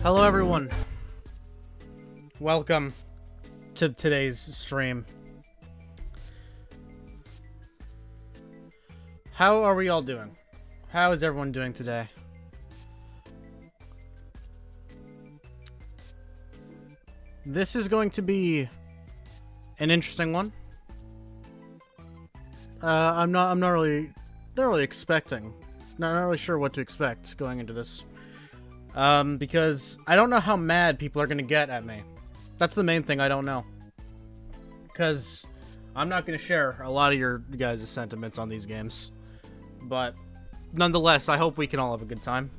Hello everyone, welcome to today's stream. How are we all doing? How is everyone doing today? This is going to be an interesting one. I'm not really expecting, not really sure what to expect going into this. Because I don't know how mad people are gonna get at me. That's the main thing I don't know. Because I'm not gonna share a lot of your guys' sentiments on these games. But nonetheless, I hope we can all have a good time.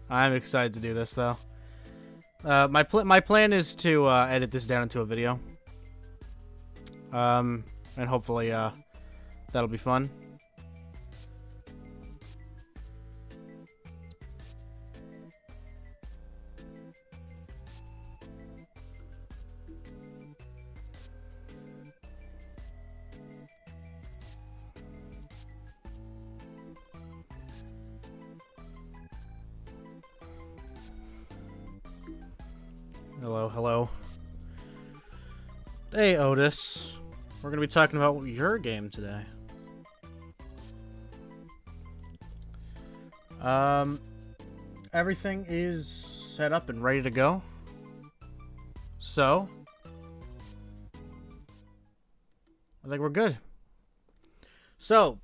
I'm excited to do this though. My plan is to edit this down into a video. And hopefully that'll be fun. Hello. Hey, Otis. We're gonna be talking about your game today. Everything is set up and ready to go. So, I think we're good. So,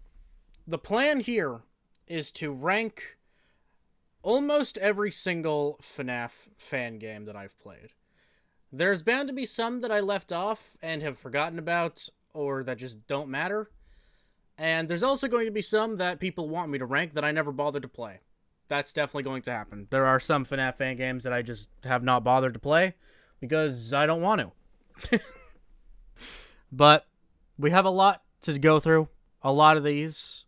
the plan here is to rank almost every single FNAF fan game that I've played. There's bound to be some that I left off and have forgotten about, or that just don't matter. And there's also going to be some that people want me to rank that I never bothered to play. That's definitely going to happen. There are some FNAF fan games that I just have not bothered to play because I don't want to. But we have a lot to go through. A lot of these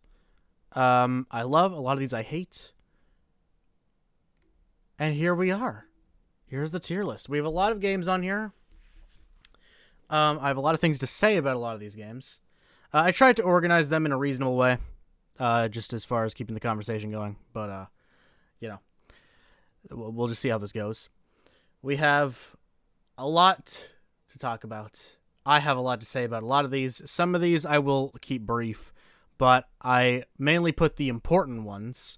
I love, a lot of these I hate. And here we are. Here's the tier list. We have a lot of games on here. I have a lot of things to say about a lot of these games. I tried to organize them in a reasonable way, just as far as keeping the conversation going. But, you know, we'll just see how this goes. We have a lot to talk about. I have a lot to say about a lot of these. Some of these I will keep brief, but I mainly put the important ones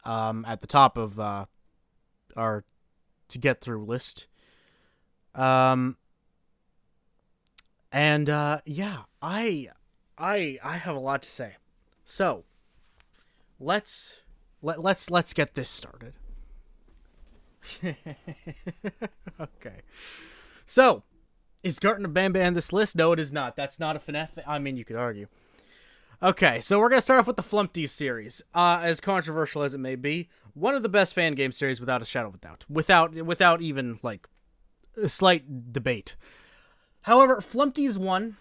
at the top of our to get through list. Yeah, I have a lot to say. So, let's get this started. Okay. So, is Garten of Bamba on this list? No, it is not. That's not a FNAF. I mean, you could argue. Okay, so we're gonna start off with the Flumpties series. As controversial as it may be, one of the best fan game series without a shadow of a doubt. Without even like a slight debate. However, Flumpties 1,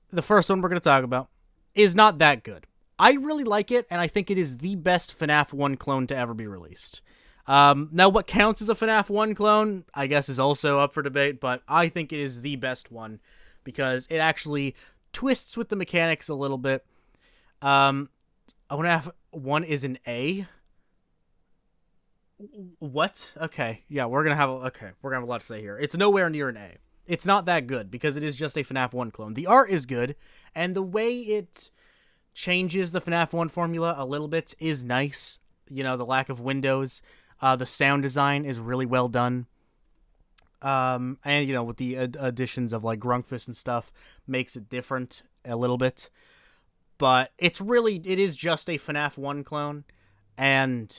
the first one we're gonna talk about, is not that good. I really like it, and I think it is the best FNAF 1 clone to ever be released. Now, what counts as a FNAF 1 clone, I guess, is also up for debate, but I think it is the best one because it actually twists with the mechanics a little bit. FNAF 1 is an A. What? Okay, yeah, we're gonna have a lot to say here. It's nowhere near an A. It's not that good because it is just a FNAF 1 clone. The art is good, and the way it changes the FNAF 1 formula a little bit is nice. You know, the lack of windows, the sound design is really well done. And, you know, with the additions of, like, Grunkfist and stuff, makes it different a little bit. But it is just a FNAF 1 clone, and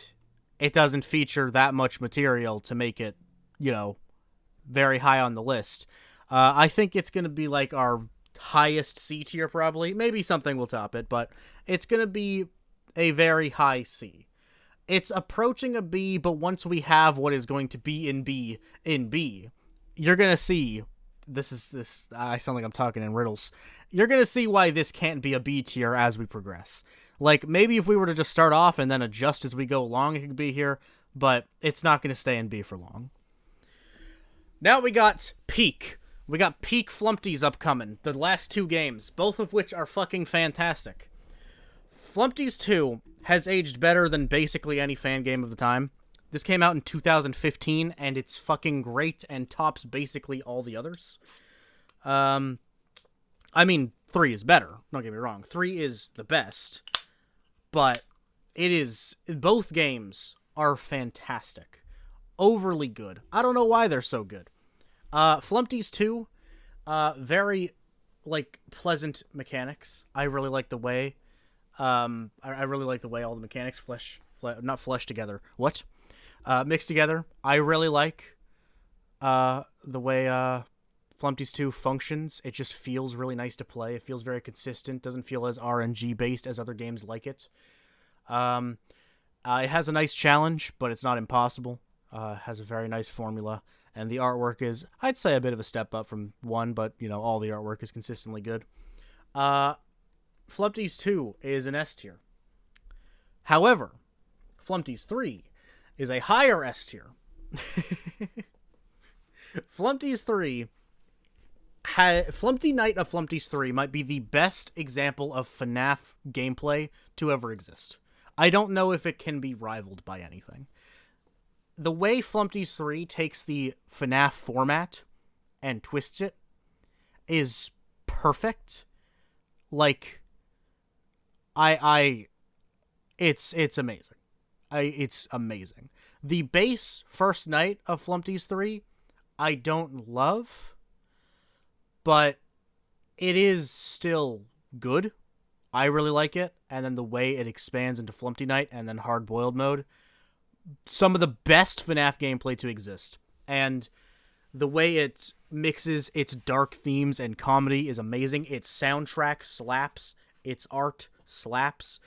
it doesn't feature that much material to make it, you know, very high on the list. I think it's going to be, like, our highest C tier, probably. Maybe something will top it, but it's going to be a very high C. It's approaching a B, but once we have what is going to be in B, you're going to see, I sound like I'm talking in riddles. You're going to see why this can't be a B tier as we progress. Like, maybe if we were to just start off and then adjust as we go along, it could be here, but it's not going to stay in B for long. Now we got Peak. We got Peak Flumpties upcoming, the last two games, both of which are fucking fantastic. Flumpties 2 has aged better than basically any fan game of the time. This came out in 2015, and it's fucking great and tops basically all the others. I mean, 3 is better. Don't get me wrong. 3 is the best. But it is... Both games are fantastic. Overly good. I don't know why they're so good. Flumpties 2, very, like, pleasant mechanics. I really like the way... I really like the way all the mechanics not flesh together. What? Mixed together. I really like the way Flumpties 2 functions. It just feels really nice to play. It feels very consistent. Doesn't feel as RNG based as other games like it. It has a nice challenge, but it's not impossible. Has a very nice formula, and the artwork is, I'd say, a bit of a step up from 1, but all the artwork is consistently good. Flumpties 2 is an S tier. However, Flumpties 3 is a higher S tier. Flumpties 3 Flumpty Night of Flumpties 3 might be the best example of FNAF gameplay to ever exist. I don't know if it can be rivaled by anything. The way Flumpties 3 takes the FNAF format and twists it is perfect. Like, it's amazing. It's amazing. The base first night of Flumpties 3, I don't love, but it is still good. I really like it, and then the way it expands into Flumpty Night and then hard-boiled mode, some of the best FNAF gameplay to exist. And the way it mixes its dark themes and comedy is amazing. Its soundtrack slaps. Its art slaps.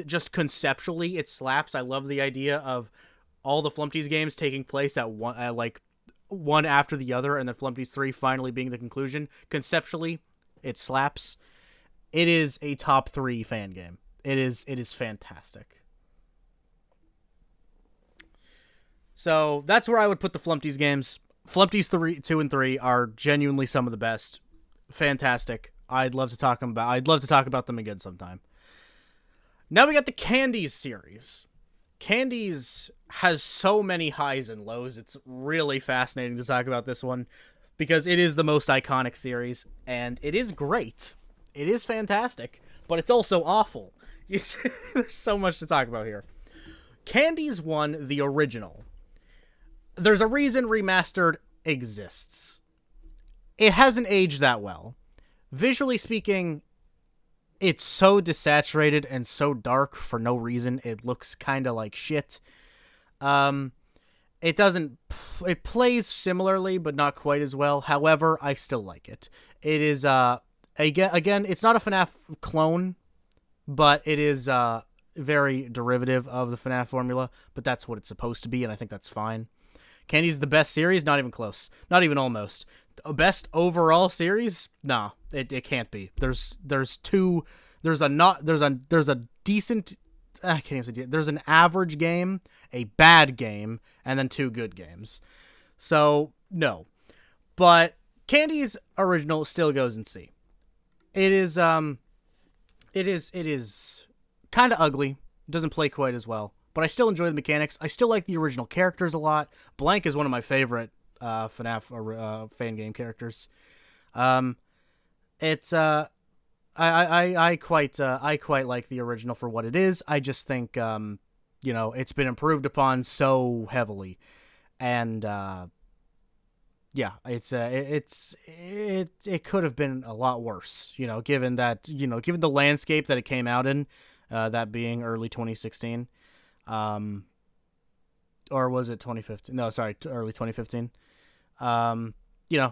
Just conceptually, it slaps. I love the idea of all the Flumpties games taking place at one after the other, and then Flumpties 3 finally being the conclusion. Conceptually, it slaps. It is a top 3 fan game. It is fantastic. So that's where I would put the Flumpties games. Flumpties 2 and 3 are genuinely some of the best. Fantastic. I'd love to talk about them again sometime. Now we got the Candies series. Candies has so many highs and lows. It's really fascinating to talk about this one because it is the most iconic series, and it is great. It is fantastic, but it's also awful. There's so much to talk about here. Candies 1, the original. There's a reason Remastered exists. It hasn't aged that well. Visually speaking, it's so desaturated and so dark for no reason. It looks kind of like shit. It plays similarly, but not quite as well. However, I still like it. It is, again, it's not a FNAF clone, but it is, very derivative of the FNAF formula, but that's what it's supposed to be, and I think that's fine. Candy's the best series? Not even close. Not even almost. Best overall series? Nah, it can't be. There's an average game, a bad game, and then 2 good games. So, no. But Candy's original still goes in C. It is kind of ugly. It doesn't play quite as well. But I still enjoy the mechanics. I still like the original characters a lot. Blank is one of my favorite FNAF fan game characters. I quite like the original for what it is. I just think it's been improved upon so heavily, and it could have been a lot worse. Given the landscape that it came out in, that being early 2016. Or was it 2015? No, sorry, early 2015.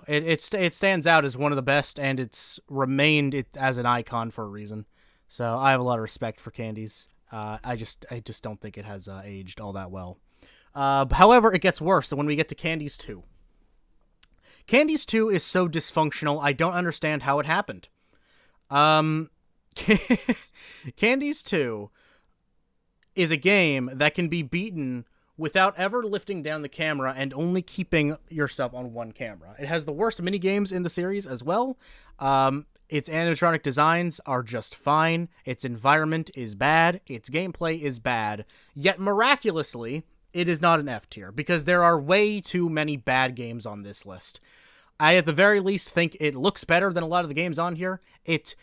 It stands out as one of the best, and it's remained as an icon for a reason. So I have a lot of respect for Candies. I just don't think it has aged all that well. However, it gets worse when we get to Candies 2. Candies 2 is so dysfunctional, I don't understand how it happened. Candies 2 is a game that can be beaten without ever lifting down the camera and only keeping yourself on one camera. It has the worst minigames in the series as well. Its animatronic designs are just fine. Its environment is bad. Its gameplay is bad. Yet miraculously, it is not an F tier because there are way too many bad games on this list. I, at the very least, think it looks better than a lot of the games on here. It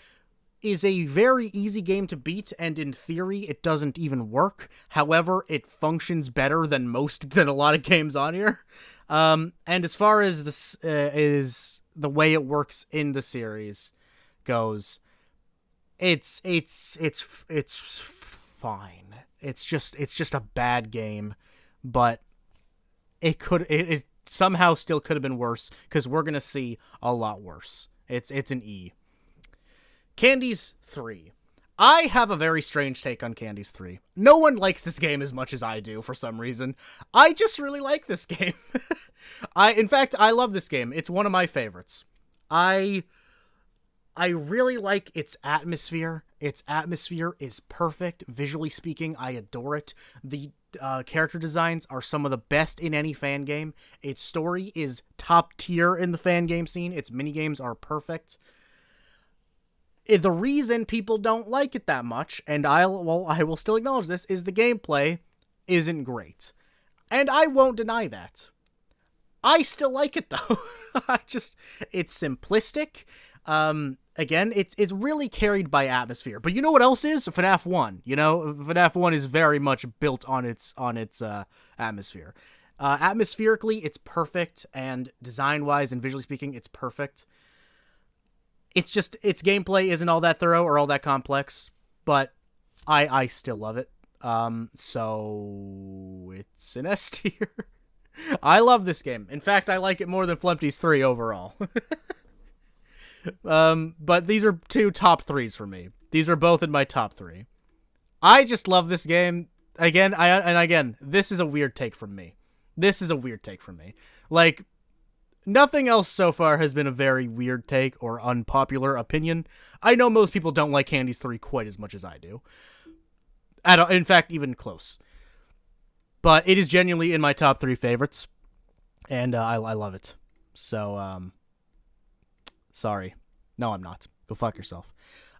is a very easy game to beat, and in theory, it doesn't even work. However, it functions better than a lot of games on here. And as far as this is the way it works in the series goes, it's fine. It's just a bad game, but it somehow still could have been worse because we're gonna see a lot worse. It's an E. Candy's 3. I have a very strange take on Candy's 3. No one likes this game as much as I do for some reason. I just really like this game. In fact, I love this game. It's one of my favorites. I really like its atmosphere. Its atmosphere is perfect. Visually speaking, I adore it. The character designs are some of the best in any fan game. Its story is top tier in the fan game scene. Its minigames are perfect. The reason people don't like it that much, and I will still acknowledge this, is the gameplay isn't great. And I won't deny that. I still like it, though. It's simplistic. Again, it's really carried by atmosphere. But you know what else is? FNAF 1. You know, FNAF 1 is very much built on its atmosphere. Atmospherically, it's perfect, and design-wise and visually speaking, it's perfect. It's just, its gameplay isn't all that thorough or all that complex, but I still love it. So it's an S tier. I love this game. In fact, I like it more than Flumpty's 3 overall. But these are two top 3s for me. These are both in my top 3. I just love this game. Again, this is a weird take from me. Like, nothing else so far has been a very weird take or unpopular opinion. I know most people don't like Candy's 3 quite as much as I do. In fact, even close. But it is genuinely in my top 3 favorites. And I love it. So, sorry. No, I'm not. Go fuck yourself.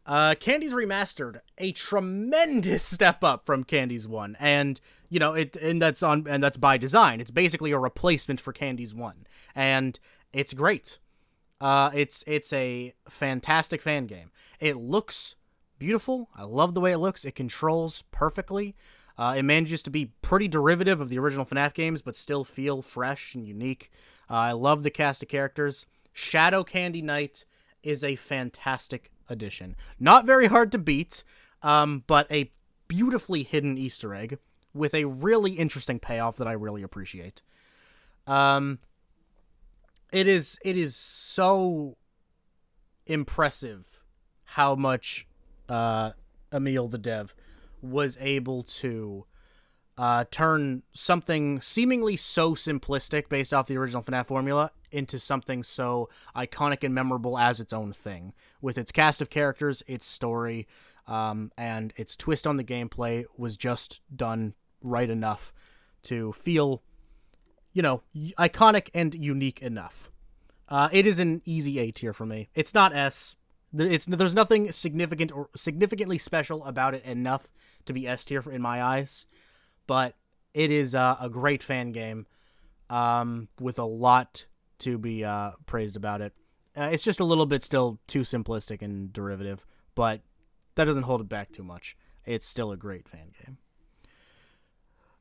Candy's Remastered, a tremendous step up from Candy's 1. And, you know, that's by design. It's basically a replacement for Candy's 1. And it's great. It's a fantastic fan game. It looks beautiful. I love the way it looks. It controls perfectly. It manages to be pretty derivative of the original FNAF games, but still feel fresh and unique. I love the cast of characters. Shadow Candy Knight is a fantastic addition. Not very hard to beat, but a beautifully hidden Easter egg with a really interesting payoff that I really appreciate. It is so impressive how much Emil the dev was able to turn something seemingly so simplistic based off the original FNAF formula into something so iconic and memorable as its own thing. With its cast of characters, its story, and its twist on the gameplay was just done right enough to feel, you know, iconic and unique enough. It is an easy A tier for me. It's not S. There's nothing significant or significantly special about it enough to be S tier in my eyes, but it is a great fan game with a lot to be praised about it. It's just a little bit still too simplistic and derivative, but that doesn't hold it back too much. It's still a great fan game.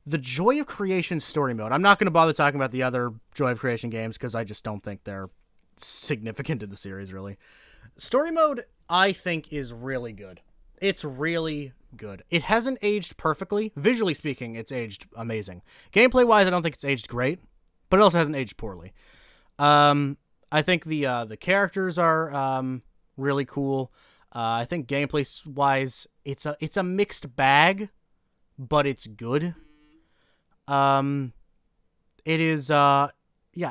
The Joy of Creation story mode. I'm not going to bother talking about the other Joy of Creation games because I just don't think they're significant in the series, really. Story mode, I think, is really good. It's really good. It hasn't aged perfectly. Visually speaking, it's aged amazing. Gameplay-wise, I don't think it's aged great, but it also hasn't aged poorly. I think the characters are really cool. I think gameplay-wise, it's a mixed bag, but it's good. It is,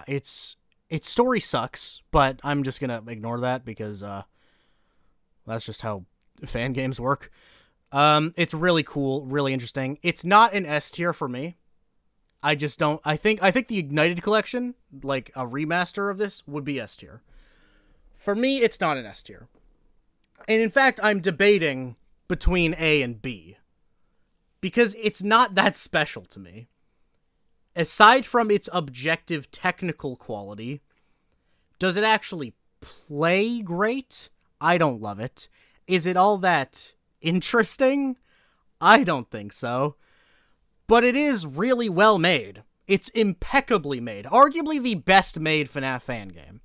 its story sucks, but I'm just gonna ignore that because, that's just how fan games work. It's really cool, really interesting. It's not an S tier for me. I just don't, I think the Ignited Collection, like a remaster of this, would be S tier. For me, it's not an S tier. And in fact, I'm debating between A and B. Because it's not that special to me. Aside from its objective technical quality, does it actually play great? I don't love it. Is it all that interesting? I don't think so. But it is really well made. It's impeccably made. Arguably the best made FNAF fan game.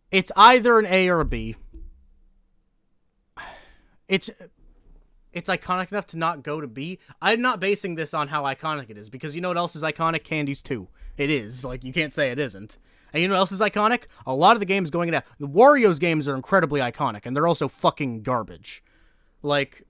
It's either an A or a B. It's iconic enough to not go to B. I'm not basing this on how iconic it is, because you know what else is iconic? Candies 2. It is. Like, you can't say it isn't. And you know what else is iconic? A lot of the games going into... The Wario's games are incredibly iconic, and they're also fucking garbage. Like...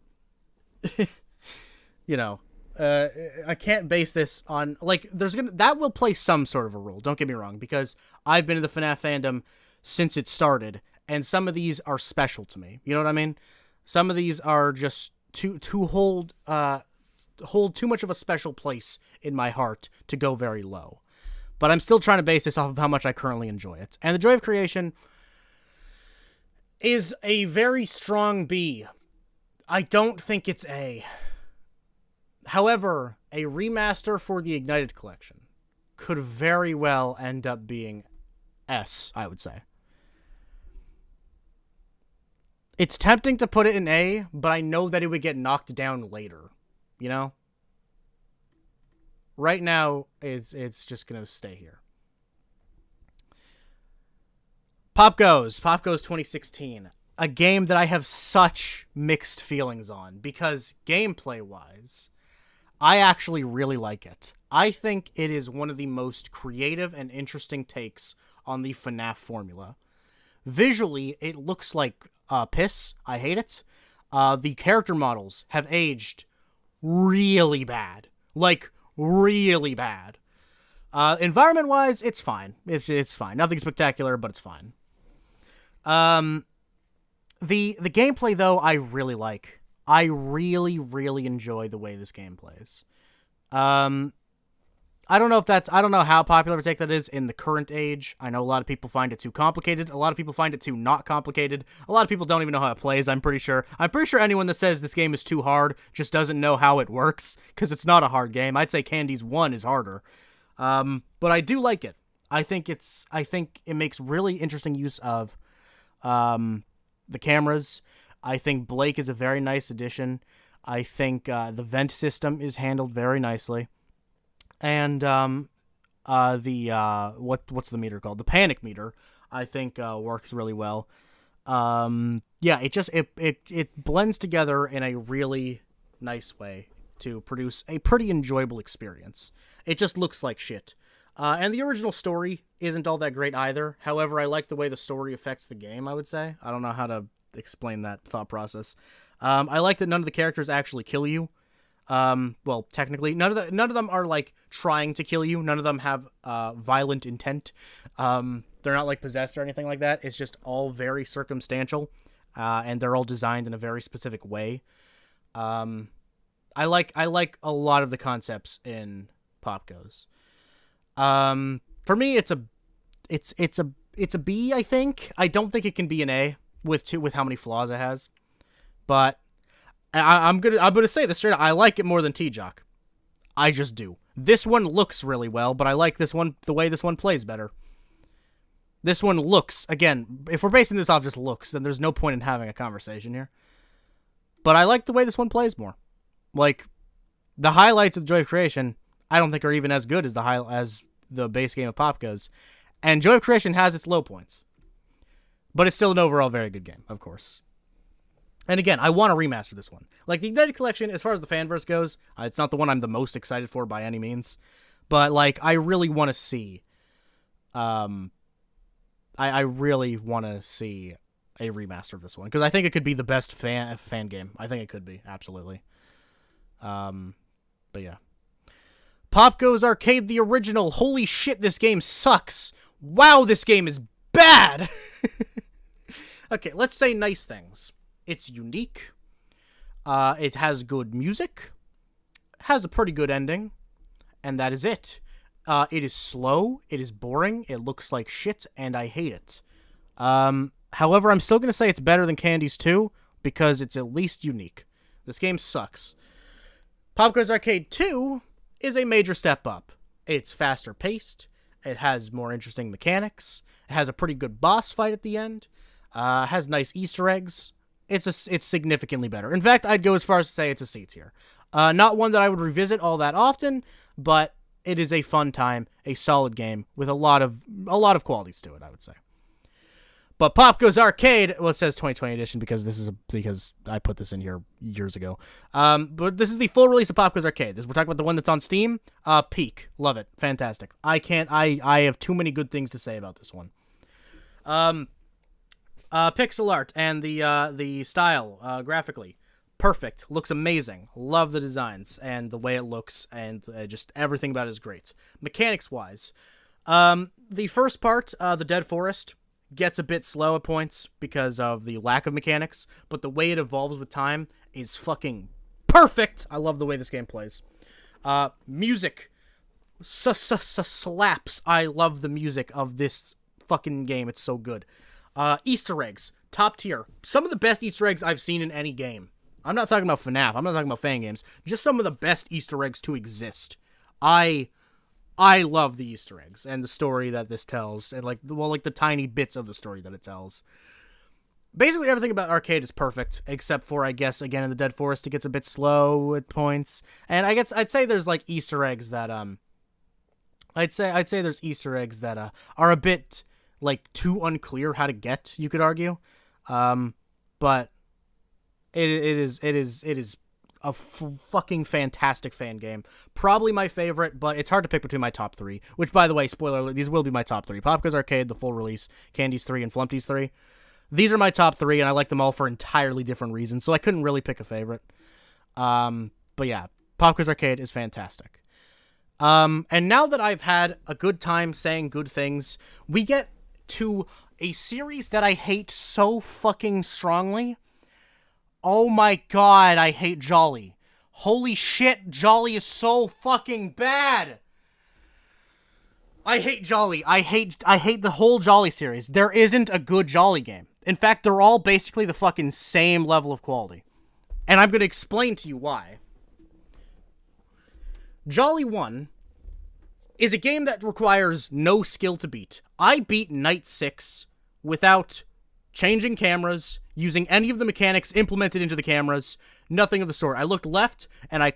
you know... I can't base this on... Like, that will play some sort of a role, don't get me wrong, because I've been in the FNAF fandom since it started, and some of these are special to me. You know what I mean? Some of these are just to hold too much of a special place in my heart to go very low. But I'm still trying to base this off of how much I currently enjoy it. And the joy of creation is a very strong B. I don't think it's A. However, a remaster for the Ignited Collection could very well end up being S, I would say. It's tempting to put it in A, but I know that it would get knocked down later. You know? Right now, it's just going to stay here. Pop Goes 2016. A game that I have such mixed feelings on, because gameplay-wise, I actually really like it. I think it is one of the most creative and interesting takes on the FNAF formula. Visually, it looks like piss. I hate it. The character models have aged really bad. Like, really bad. Environment-wise, it's fine. It's fine. Nothing spectacular, but it's fine. The gameplay, though, I really like. I really, really enjoy the way this game plays. I don't know how popular of a take that is in the current age. I know a lot of people find it too complicated. A lot of people find it too not complicated. A lot of people don't even know how it plays, I'm pretty sure. I'm pretty sure anyone that says this game is too hard just doesn't know how it works, because it's not a hard game. I'd say Candies 1 is harder. But I do like it. I think it makes really interesting use of the cameras. I think Blake is a very nice addition. I think the vent system is handled very nicely. And what's the meter called? The panic meter, I think works really well. Yeah, it blends together in a really nice way to produce a pretty enjoyable experience. It just looks like shit. And the original story isn't all that great either. However, I like the way the story affects the game, I would say. I don't know how to explain that thought process. I like that none of the characters actually kill you. Well, technically, none of them are like trying to kill you. None of them have violent intent. They're not like possessed or anything like that. It's just all very circumstantial, and they're all designed in a very specific way. I like a lot of the concepts in Pop Goes. For me, it's a B. I think. I don't think it can be an A with how many flaws it has, but I'm gonna say this straight up. I like it more than T-Jock. I just do. This one looks really well, but I like this one, the way this one plays better. This one looks, again, if we're basing this off just looks, then there's no point in having a conversation here. But I like the way this one plays more. Like, the highlights of Joy of Creation, I don't think are even as good as the base game of Pop Goes. And Joy of Creation has its low points. But it's still an overall very good game, of course. And again, I want to remaster this one. Like, the Ignited Collection, as far as the fanverse goes, it's not the one I'm the most excited for by any means. But, like, I really want to see... I really want to see a remaster of this one. Because I think it could be the best fan game. I think it could be, absolutely. But yeah. Pop Goes Arcade, the original. Holy shit, this game sucks. Wow, this game is bad! Okay, let's say nice things. It's unique. It has good music. Has a pretty good ending. And that is it. It is slow. It is boring. It looks like shit, and I hate it. However, I'm still going to say it's better than Candy's 2 because it's at least unique. This game sucks. Pop Goes Arcade 2 is a major step up. It's faster paced. It has more interesting mechanics. It has a pretty good boss fight at the end. Has nice Easter eggs. It's significantly better. In fact, I'd go as far as to say it's a C tier. Not one that I would revisit all that often, but it is a fun time, a solid game with a lot of qualities to it, I would say. But Pop Goes Arcade, well, it says 2020 edition because I put this in here years ago. But this is the full release of Pop Goes Arcade. We're talking about the one that's on Steam. Peak, love it, fantastic. I have too many good things to say about this one. Pixel art and the style, graphically, perfect. Looks amazing. Love the designs and the way it looks, and just everything about it is great. Mechanics wise, the first part, the Dead Forest, gets a bit slow at points because of the lack of mechanics, but the way it evolves with time is fucking perfect. I love the way this game plays. Music slaps. I love the music of this fucking game. It's so good. Easter eggs, top tier. Some of the best Easter eggs I've seen in any game. I'm not talking about FNAF. I'm not talking about fangames. Just some of the best Easter eggs to exist. I love the Easter eggs and the story that this tells, and the tiny bits of the story that it tells. Basically, everything about Arcade is perfect, except for, I guess, again, in the Dead Forest, it gets a bit slow at points. And I'd say there's Easter eggs that I'd say there's Easter eggs that are a bit too unclear how to get. You could argue, but it is a fucking fantastic fan game. Probably my favorite, but it's hard to pick between my top 3. Which, by the way, spoiler alert, these will be my top 3. Pop Goes Arcade, the full release, Candy's 3, and Flumpty's 3. These are my top 3, and I like them all for entirely different reasons, so I couldn't really pick a favorite. But yeah, Pop Goes Arcade is fantastic. And now that I've had a good time saying good things, we get to a series that I hate so fucking strongly. Oh my god, I hate Jolly. Holy shit, Jolly is so fucking bad. I hate Jolly. I hate the whole Jolly series. There isn't a good Jolly game. In fact, they're all basically the fucking same level of quality. And I'm going to explain to you why. Jolly 1 is a game that requires no skill to beat. I beat Night 6 without changing cameras, using any of the mechanics implemented into the cameras, nothing of the sort. I looked left, and I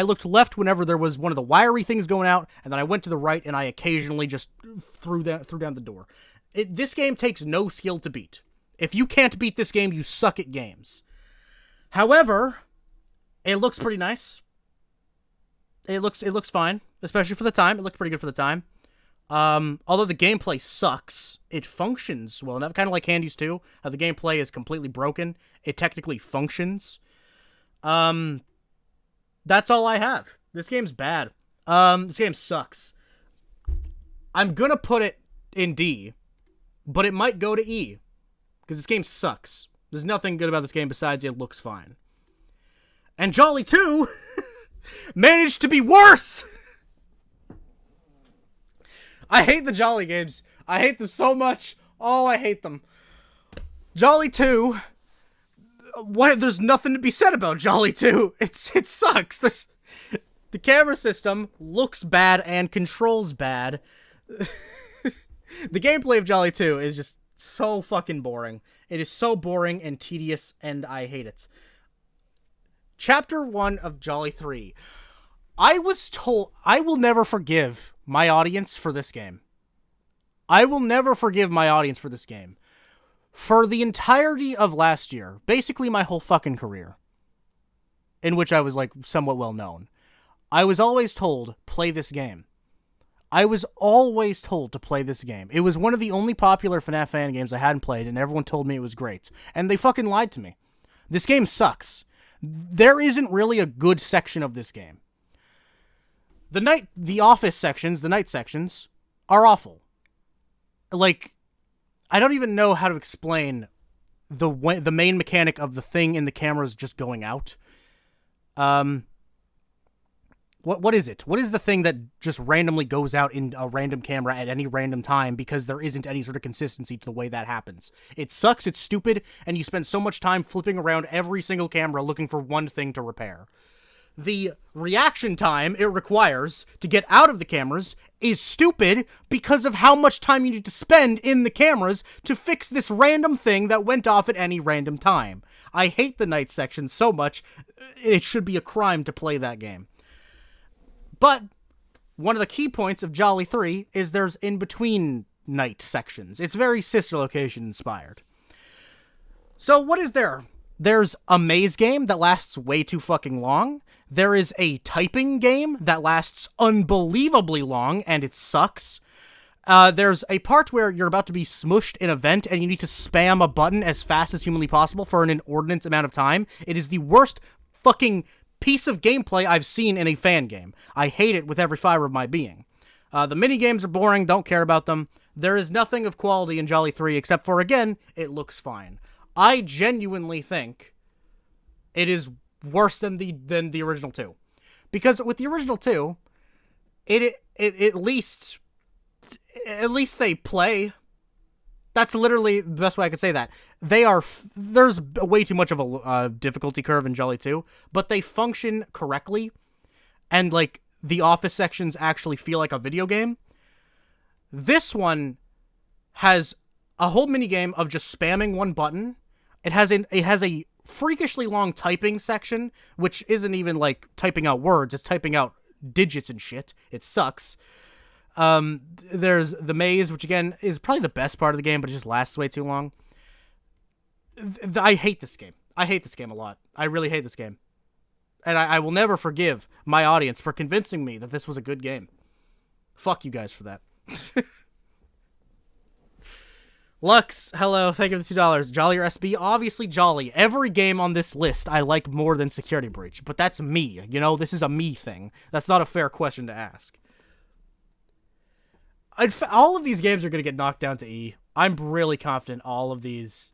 looked left whenever there was one of the wiry things going out, and then I went to the right, and I occasionally just threw down the door. This game takes no skill to beat. If you can't beat this game, you suck at games. However, it looks pretty nice. It looks fine, especially for the time. It looked pretty good for the time. Although the gameplay sucks, it functions well enough. Kind of like Candy's 2, how the gameplay is completely broken. It technically functions. That's all I have. This game's bad. This game sucks. I'm gonna put it in D, but it might go to E, because this game sucks. There's nothing good about this game besides it looks fine. And Jolly 2 managed to be worse! I hate the Jolly games. I hate them so much. Oh, I hate them. Jolly 2... There's nothing to be said about Jolly 2. It sucks. The camera system looks bad and controls bad. The gameplay of Jolly 2 is just so fucking boring. It is so boring and tedious, and I hate it. Chapter 1 of Jolly 3. I was told I will never forgive my audience for this game. I will never forgive my audience for this game. For the entirety of last year, basically my whole fucking career, in which I was, somewhat well known, I was always told, play this game. I was always told to play this game. It was one of the only popular FNAF fan games I hadn't played, and everyone told me it was great. And they fucking lied to me. This game sucks. There isn't really a good section of this game. The office sections, the night sections, are awful. I don't even know how to explain the main mechanic of the thing in the cameras just going out. What is it? What is the thing that just randomly goes out in a random camera at any random time because there isn't any sort of consistency to the way that happens? It sucks, it's stupid, and you spend so much time flipping around every single camera looking for one thing to repair. The reaction time it requires to get out of the cameras is stupid because of how much time you need to spend in the cameras to fix this random thing that went off at any random time. I hate the night section so much, it should be a crime to play that game. But one of the key points of Jolly 3 is there's in-between night sections. It's very Sister Location inspired. So what is there? There's a maze game that lasts way too fucking long. There is a typing game that lasts unbelievably long, and it sucks. There's a part where you're about to be smushed in a vent, and you need to spam a button as fast as humanly possible for an inordinate amount of time. It is the worst fucking piece of gameplay I've seen in a fan game. I hate it with every fiber of my being. The minigames are boring, don't care about them. There is nothing of quality in Jolly 3 except for, again, it looks fine. I genuinely think it is worse than the original 2. Because with the original 2, it at least they play. That's literally the best way I could say that. There's way too much of a difficulty curve in Jolly 2, but they function correctly, and like the office sections actually feel like a video game. This one has a whole minigame of just spamming one button. It has a freakishly long typing section, which isn't even like typing out words, it's typing out digits and shit. It sucks. There's the maze, which again is probably the best part of the game, but it just lasts way too long. I hate this game. I hate this game a lot. I really hate this game. And I will never forgive my audience for convincing me that this was a good game. Fuck you guys for that. Lux, hello, thank you for the $2. Jolly or SB? Obviously Jolly. Every game on this list I like more than Security Breach, but that's me. You know, this is a me thing. That's not a fair question to ask. All of these games are going to get knocked down to E. I'm really confident all of these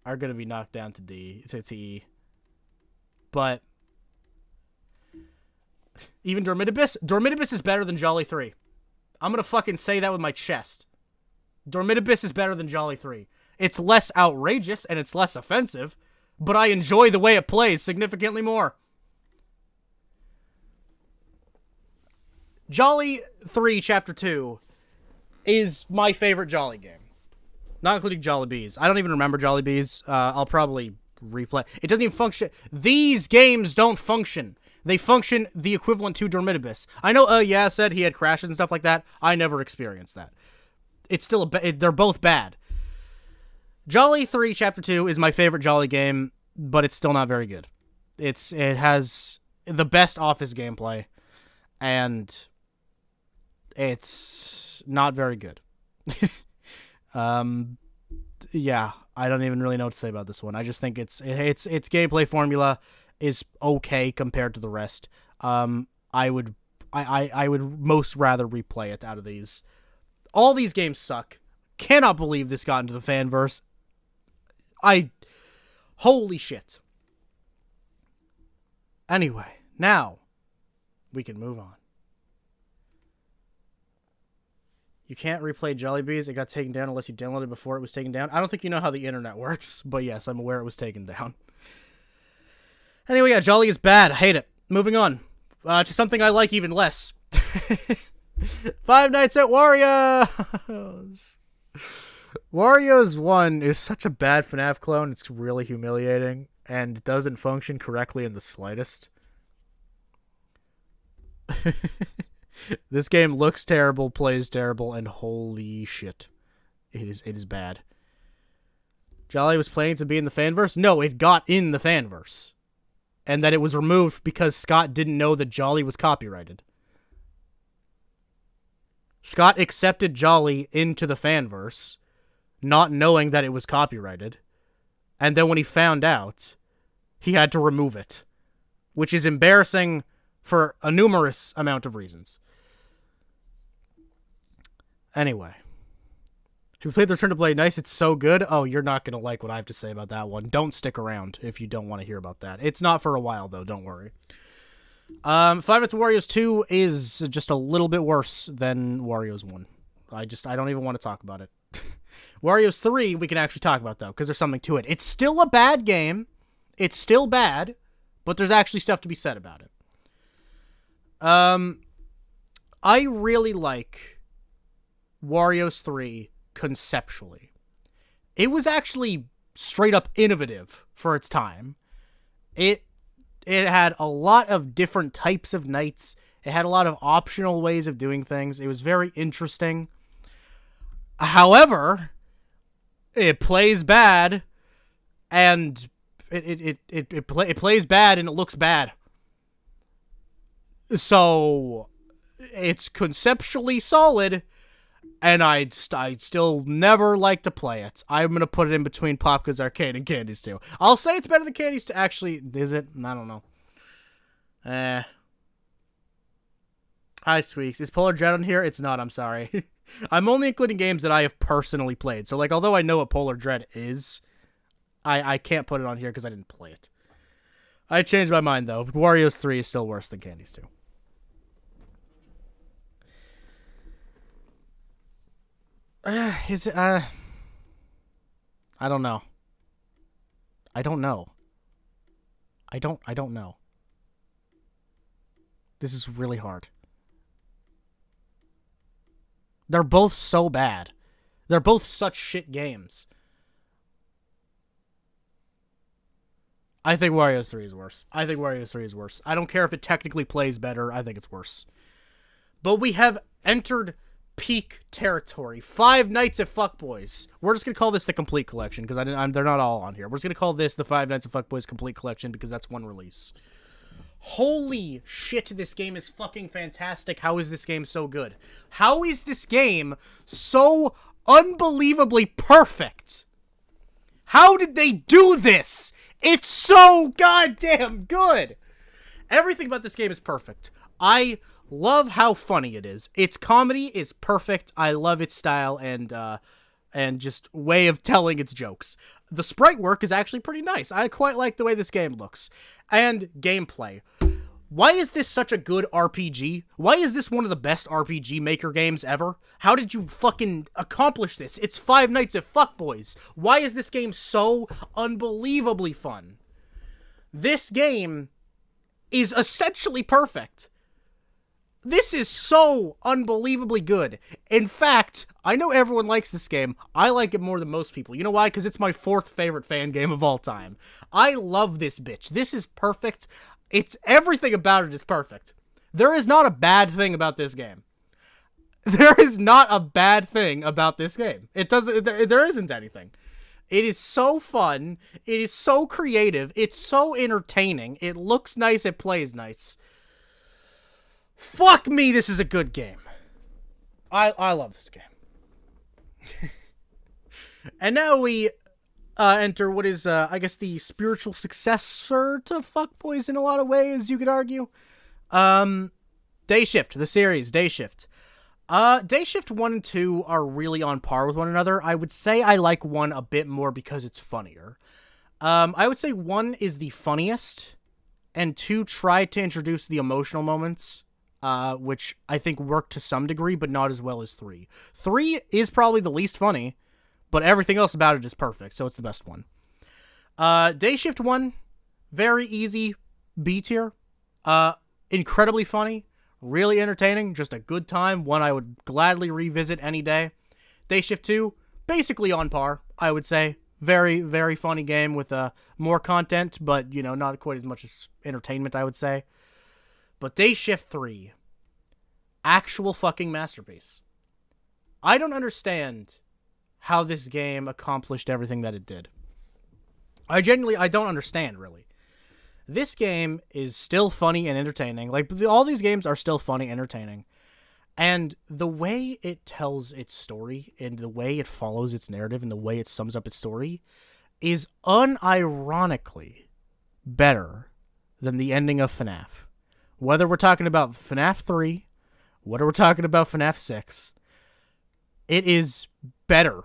are going to be knocked down to E. But even Dormitibus is better than Jolly 3. I'm going to fucking say that with my chest. Dormitibus is better than Jolly 3. It's less outrageous and it's less offensive, but I enjoy the way it plays significantly more. Jolly 3 Chapter 2 is my favorite Jolly game. Not including Jolly Bees. I don't even remember Jolly Bees. I'll probably replay. It doesn't even function. These games don't function. They function the equivalent to Dormitibus. I know, yeah, said he had crashes and stuff like that. I never experienced that. It's still they're both bad. Jolly 3 Chapter 2 is my favorite Jolly game, but it's still not very good. It has the best office gameplay, and it's not very good. Yeah, I don't even really know what to say about this one. I just think its gameplay formula is okay compared to the rest. I would most rather replay it out of these. All these games suck. Cannot believe this got into the fanverse. Holy shit. Anyway, now we can move on. You can't replay Jollibees. It got taken down unless you downloaded it before it was taken down. I don't think you know how the internet works, but yes, I'm aware it was taken down. Anyway, yeah, Jolly is bad. I hate it. Moving on. To something I like even less. Five Nights at Wario's. Wario's 1 is such a bad FNAF clone. It's really humiliating and doesn't function correctly in the slightest. This game looks terrible, plays terrible, and holy shit. It is bad. Jolly was planning to be in the fanverse? No, it got in the fanverse. And that it was removed because Scott didn't know that Jolly was copyrighted. Scott accepted Jolly into the fanverse, not knowing that it was copyrighted. And then when he found out, he had to remove it. Which is embarrassing for a numerous amount of reasons. Anyway. If you played the Return to Blade Nice, it's so good. Oh, you're not going to like what I have to say about that one. Don't stick around if you don't want to hear about that. It's not for a while, though. Don't worry. Five Nights at Wario's 2 is just a little bit worse than Wario's 1. I don't even want to talk about it. Wario's 3 we can actually talk about, though, because there's something to it. It's still a bad game. It's still bad, but there's actually stuff to be said about it. I really like Wario's 3 conceptually. It was actually straight up innovative for its time. It had a lot of different types of nights. It had a lot of optional ways of doing things. It was very interesting. However, it plays bad, and it plays bad, and it looks bad. So it's conceptually solid, and I'd still never like to play it. I'm going to put it in between Popka's Arcade and Candy's 2. I'll say it's better than Candy's 2. Actually, is it? I don't know. Hi, Squeaks. Is Polar Dread on here? It's not, I'm sorry. I'm only including games that I have personally played. So, like, although I know what Polar Dread is, I can't put it on here because I didn't play it. I changed my mind, though. Wario's 3 is still worse than Candy's 2. Is it, I don't know. I don't know. I don't know. This is really hard. They're both so bad. They're both such shit games. I think Wario's 3 is worse. I don't care if it technically plays better. I think it's worse. But we have entered peak territory. Five Nights at Fuckboys. We're just gonna call this the complete collection because they're not all on here. We're just gonna call this the Five Nights at Fuckboys complete collection because that's one release. Holy shit, this game is fucking fantastic. How is this game so good? How is this game so unbelievably perfect? How did they do this? It's so goddamn good. Everything about this game is perfect. I love how funny it is. Its comedy is perfect. I love its style and just way of telling its jokes. The sprite work is actually pretty nice. I quite like the way this game looks. And gameplay. Why is this such a good RPG? Why is this one of the best RPG Maker games ever? How did you fucking accomplish this? It's Five Nights at Fuckboys. Why is this game so unbelievably fun? This game is essentially perfect. This is so unbelievably good. In fact, I know everyone likes this game. I like it more than most people. You know why? Because it's my 4th favorite fan game of all time. I love this bitch. This is perfect. It's everything about it is perfect. There is not a bad thing about this game. There is not a bad thing about this game. It doesn't. There isn't anything. It is so fun. It is so creative. It's so entertaining. It looks nice. It plays nice. Fuck me, this is a good game. I love this game. And now we enter what is, I guess, the spiritual successor to Fuckboys in a lot of ways, you could argue. Day Shift, the series, Day Shift. Day Shift 1 and 2 are really on par with one another. I would say I like 1 a bit more because it's funnier. I would say 1 is the funniest, and 2 tried to introduce the emotional moments, which I think worked to some degree, but not as well as 3. 3 is probably the least funny, but everything else about it is perfect, so it's the best one. Day Shift 1, very easy B tier. Incredibly funny, really entertaining, just a good time, one I would gladly revisit any day. Day Shift 2, basically on par, I would say. Very, very funny game with more content, but, you know, not quite as much as entertainment, I would say. But Day Shift 3, actual fucking masterpiece. I don't understand how this game accomplished everything that it did. I don't understand, really. This game is still funny and entertaining. Like, all these games are still funny and entertaining. And the way it tells its story, and the way it follows its narrative, and the way it sums up its story, is unironically better than the ending of FNAF. Whether we're talking about FNAF 3, whether we're talking about FNAF 6, it is better.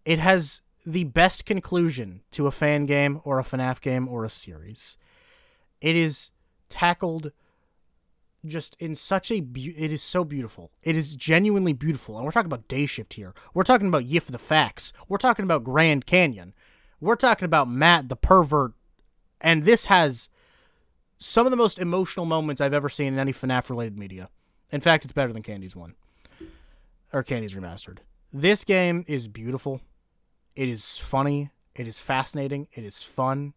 It has the best conclusion to a fan game or a FNAF game or a series. It is tackled just in such a it is so beautiful. It is genuinely beautiful. And we're talking about Day Shift here. We're talking about Yif the Fax. We're talking about Grand Canyon. We're talking about Matt the pervert. And this has some of the most emotional moments I've ever seen in any FNAF related media. In fact, it's better than Candy's one. Or Candy's Remastered. This game is beautiful. It is funny. It is fascinating. It is fun.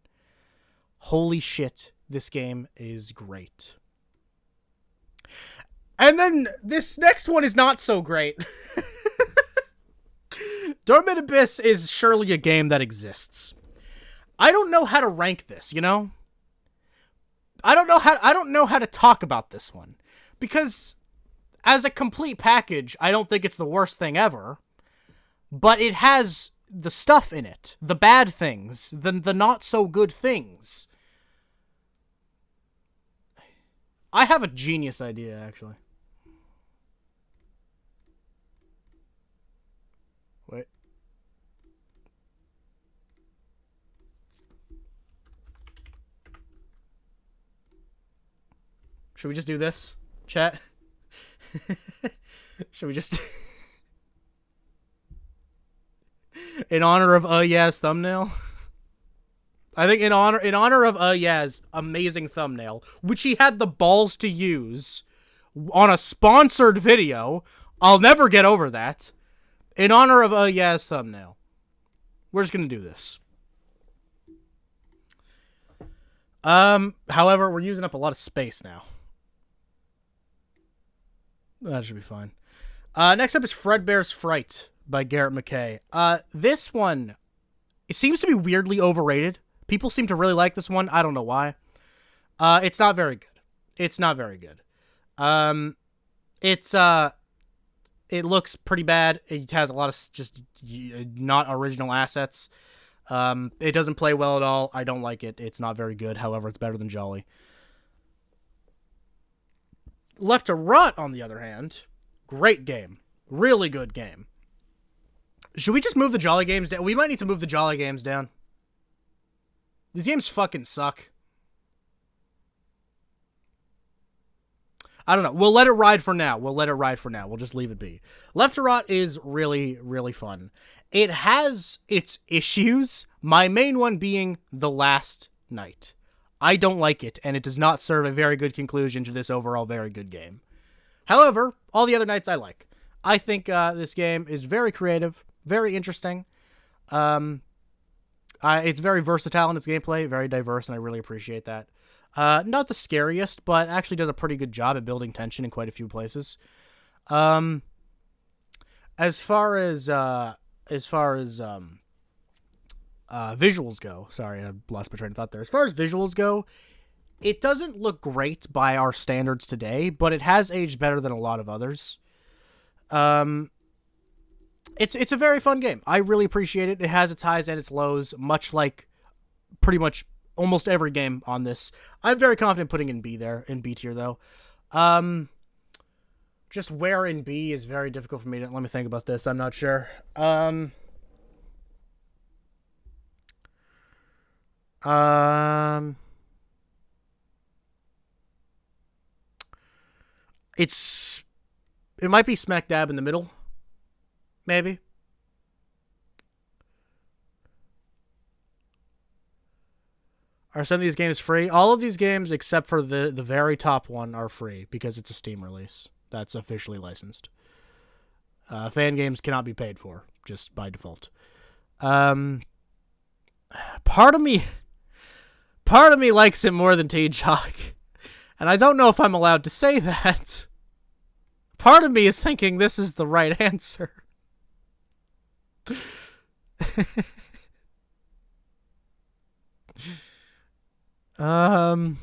Holy shit, this game is great. And then this next one is not so great. Dormant Abyss is surely a game that exists. I don't know how to rank this, you know? I don't know how to talk about this one. Because as a complete package, I don't think it's the worst thing ever. But it has the stuff in it. The bad things. The not so good things. I have a genius idea, actually. Wait. Should we just do this, chat? Should we just... in honor of Yaz thumbnail? I think in honor of Yaz amazing thumbnail, which he had the balls to use on a sponsored video. I'll never get over that. In honor of Yaz thumbnail. We're just gonna do this. However, we're using up a lot of space now. That should be fine. Next up is Fredbear's Fright by Garrett McKay. This one, it seems to be weirdly overrated. People seem to really like this one. I don't know why. It's not very good. It's not very good. It looks pretty bad. It has a lot of just not original assets. It doesn't play well at all. I don't like it. It's not very good. However, it's better than Jolly. Left to Rot, on the other hand, great game. Really good game. Should we just move the Jolly games down? We might need to move the Jolly games down. These games fucking suck. I don't know. We'll let it ride for now. We'll just leave it be. Left to Rot is really, really fun. It has its issues, my main one being the last night. I don't like it, and it does not serve a very good conclusion to this overall very good game. However, all the other nights I like. I think this game is very creative, very interesting. It's very versatile in its gameplay, very diverse, and I really appreciate that. Not the scariest, but actually does a pretty good job at building tension in quite a few places. As far as visuals go, sorry, I lost my train of thought there. As far as visuals go, it doesn't look great by our standards today, but it has aged better than a lot of others. It's a very fun game. I really appreciate it. It has its highs and its lows, much like pretty much almost every game on this. I'm very confident putting in B tier though. Just where in B is very difficult for me to, let me think about this. I'm not sure. It might be smack dab in the middle. Maybe. Are some of these games free? All of these games, except for the very top one, are free because it's a Steam release. That's officially licensed. Fan games cannot be paid for, just by default. Part of me likes it more than T-Jock. And I don't know if I'm allowed to say that. Part of me is thinking this is the right answer. I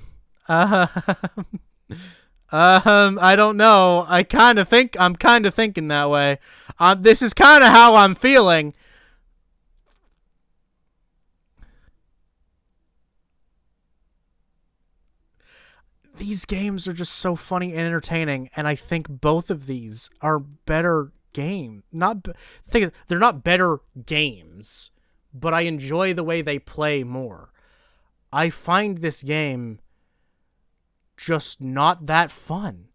don't know. I'm kind of thinking that way. This is kind of how I'm feeling. These games are just so funny and entertaining, and I think both of these are better games. They're not better games, but I enjoy the way they play more. I find this game just not that fun.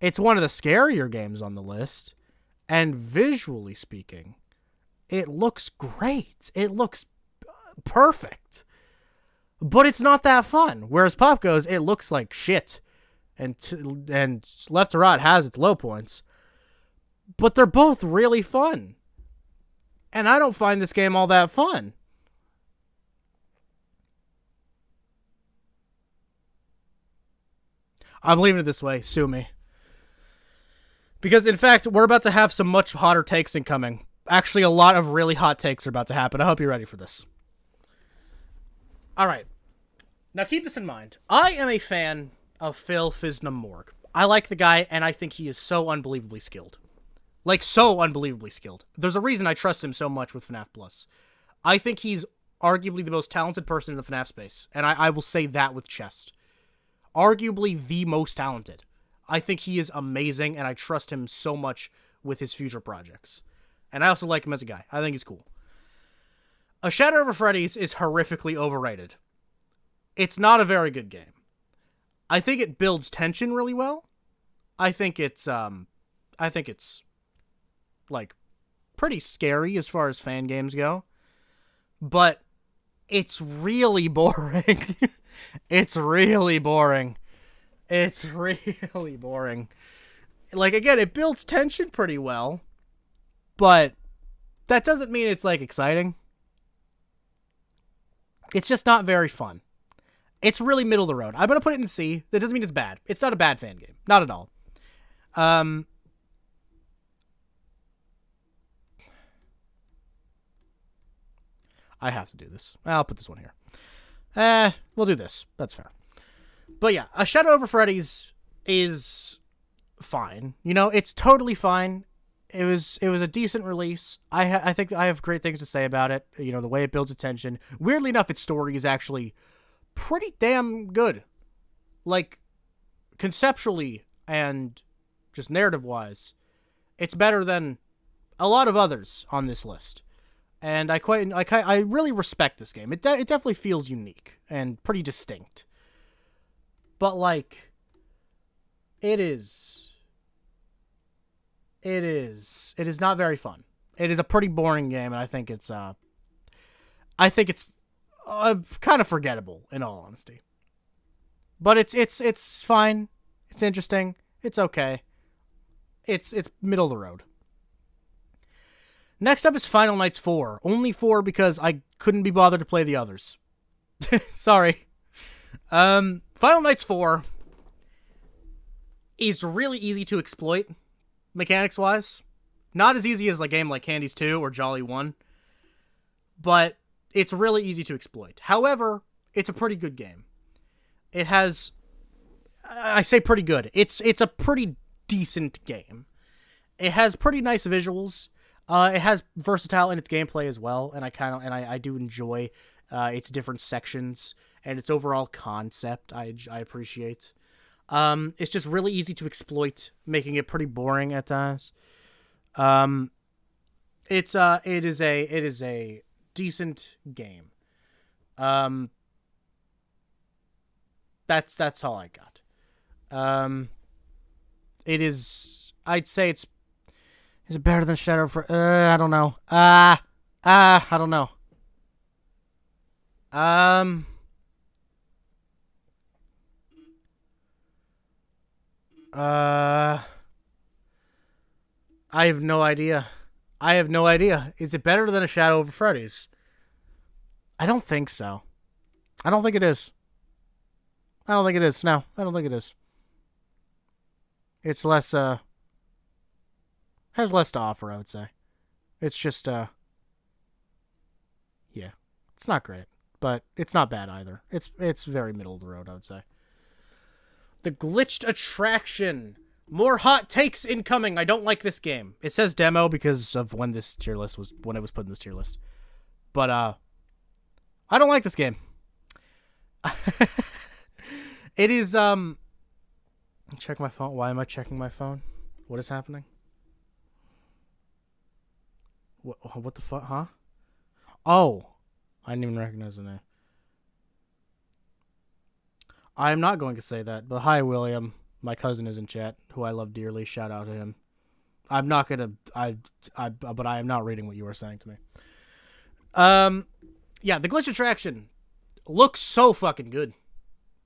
It's one of the scarier games on the list, and visually speaking, it looks great. It looks perfect. But it's not that fun. Whereas Pop Goes, it looks like shit. And Left to Right has its low points. But they're both really fun. And I don't find this game all that fun. I'm leaving it this way. Sue me. Because, in fact, we're about to have some much hotter takes incoming. Actually, a lot of really hot takes are about to happen. I hope you're ready for this. All right. Now, keep this in mind. I am a fan of Phil Fisnam-Morg. I like the guy, and I think he is so unbelievably skilled. Like, so unbelievably skilled. There's a reason I trust him so much with FNAF Plus. I think he's arguably the most talented person in the FNAF space, and I will say that with chest. Arguably the most talented. I think he is amazing, and I trust him so much with his future projects. And I also like him as a guy. I think he's cool. A Shadow Over Freddy's is horrifically overrated. It's not a very good game. I think it builds tension really well. I think it's like pretty scary as far as fan games go. But it's really boring. It's really boring. It's really boring. Like, again, it builds tension pretty well, but that doesn't mean it's, like, exciting. It's just not very fun. It's really middle of the road. I'm going to put it in C. That doesn't mean it's bad. It's not a bad fan game. Not at all. I have to do this. I'll put this one here. We'll do this. That's fair. But yeah, A Shadow Over Freddy's is fine. You know, it's totally fine. It was a decent release. I think I have great things to say about it. You know, the way it builds attention. Weirdly enough, its story is actually pretty damn good. Like, conceptually and just narrative-wise, it's better than a lot of others on this list. And I really respect this game. It definitely feels unique and pretty distinct. But, like, it is not very fun. It is a pretty boring game, and I think it's kind of forgettable, in all honesty. But it's fine. It's interesting. It's okay. It's middle of the road. Next up is Final Nights 4. Only 4 because I couldn't be bothered to play the others. Sorry. Final Nights 4 is really easy to exploit, mechanics-wise. Not as easy as a game like Candies 2 or Jolly 1, but it's really easy to exploit. However, it's a pretty good game. It has... I say pretty good. It's a pretty decent game. It has pretty nice visuals. It has versatile in its gameplay as well, and I do enjoy its different sections and its overall concept. I appreciate. It's just really easy to exploit, making it pretty boring at times. It is a decent game. That's all I got. It is. I'd say it's. Is it better than Shadow for? I don't know. I don't know. I have no idea. Is it better than A Shadow Over Freddy's? I don't think so. I don't think it is. No, I don't think it is. It's less, has less to offer, I would say. It's just, yeah. It's not great, but it's not bad either. It's very middle of the road, I would say. The Glitched Attraction. More hot takes incoming. I don't like this game. It says demo because of when it was put in this tier list. But, I don't like this game. It is, check my phone. Why am I checking my phone? What is happening? What the fuck, huh? Oh, I didn't even recognize the name. I'm not going to say that, but hi, William. My cousin is in chat, who I love dearly. Shout out to him. I'm not gonna. But I am not reading what you were saying to me. Yeah, the glitch attraction looks so fucking good.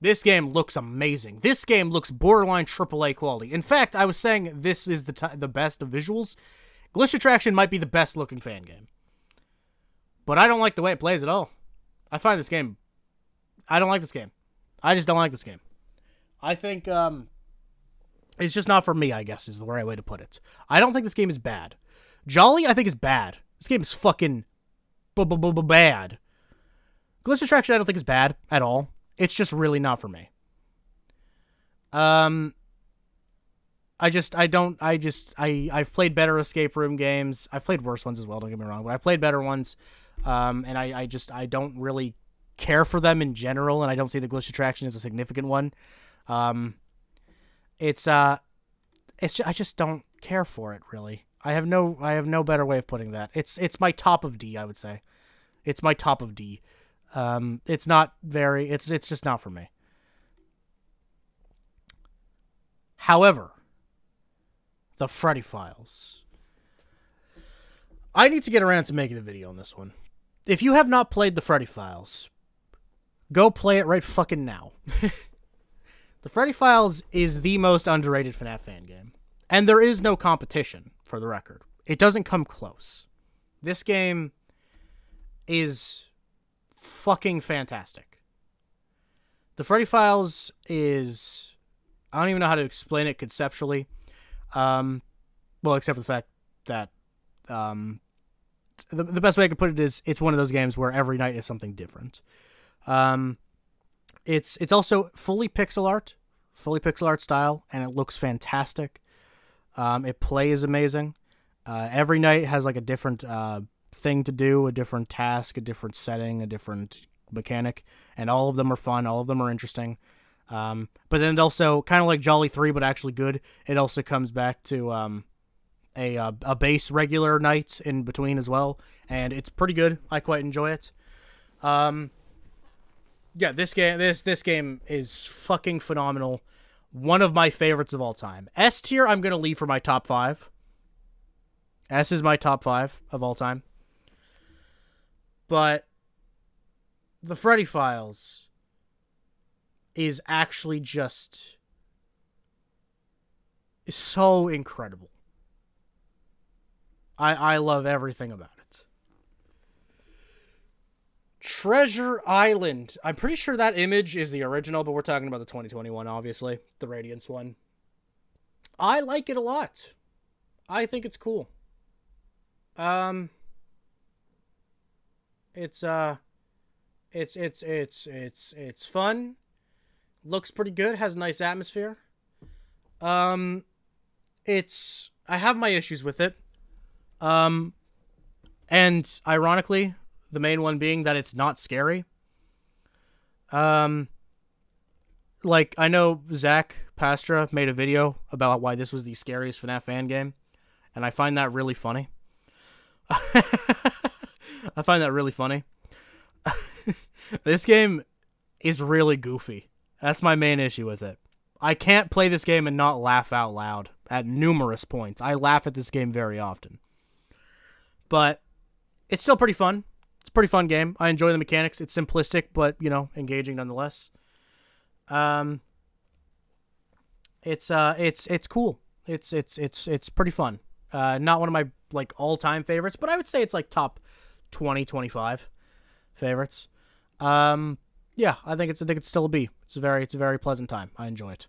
This game looks amazing. This game looks borderline AAA quality. In fact, I was saying this is the best of visuals. Glitch attraction might be the best looking fan game. But I don't like the way it plays at all. I find this game... I don't like this game. I just don't like this game. I think, it's just not for me, I guess, is the right way to put it. I don't think this game is bad. Jolly, I think, is bad. This game is fucking... bad. Glitch attraction, I don't think is bad at all. It's just really not for me. I've played better escape room games. I've played worse ones as well, don't get me wrong, but I've played better ones. And I don't really care for them in general, and I don't see the glitch attraction as a significant one. I just don't care for it, really. I have no better way of putting that. It's my top of D, I would say. It's my top of D. It's just not for me. However, the Freddy Files. I need to get around to making a video on this one. If you have not played the Freddy Files, go play it right fucking now. The Freddy Files is the most underrated FNAF fan game. And there is no competition, for the record. It doesn't come close. This game is fucking fantastic. The Freddy Files is... I don't even know how to explain it conceptually. Well, except for the fact that... The best way I could put it is it's one of those games where every night is something different. It's also fully pixel art style, and it looks fantastic. It plays amazing. Every night has like a different thing to do, a different task, a different setting, a different mechanic, and all of them are fun. All of them are interesting. But then it also, kind of like Jolly 3, but actually good, it also comes back to a base regular night in between as well, and it's pretty good. I quite enjoy it. Yeah, this game is fucking phenomenal. One of my favorites of all time. S tier, I'm gonna leave for my top 5. S is my top 5 of all time. But the Freddy Files is actually just so incredible. I love everything about it. Treasure Island. I'm pretty sure that image is the original, but we're talking about the 2021, obviously. The Radiance one. I like it a lot. I think it's cool. It's fun. Looks pretty good. Has a nice atmosphere. I have my issues with it. And ironically, the main one being that it's not scary. Like, I know Zach Pastra made a video about why this was the scariest FNAF fan game, and I find that really funny. I find that really funny. This game is really goofy. That's my main issue with it. I can't play this game and not laugh out loud at numerous points. I laugh at this game very often. But it's still pretty fun. It's a pretty fun game. I enjoy the mechanics. It's simplistic, but, you know, engaging nonetheless. It's cool. It's pretty fun. Not one of my, like, all-time favorites, but I would say it's, like, top 20, 25 favorites. Yeah, I think it's still a B. It's a very pleasant time. I enjoy it.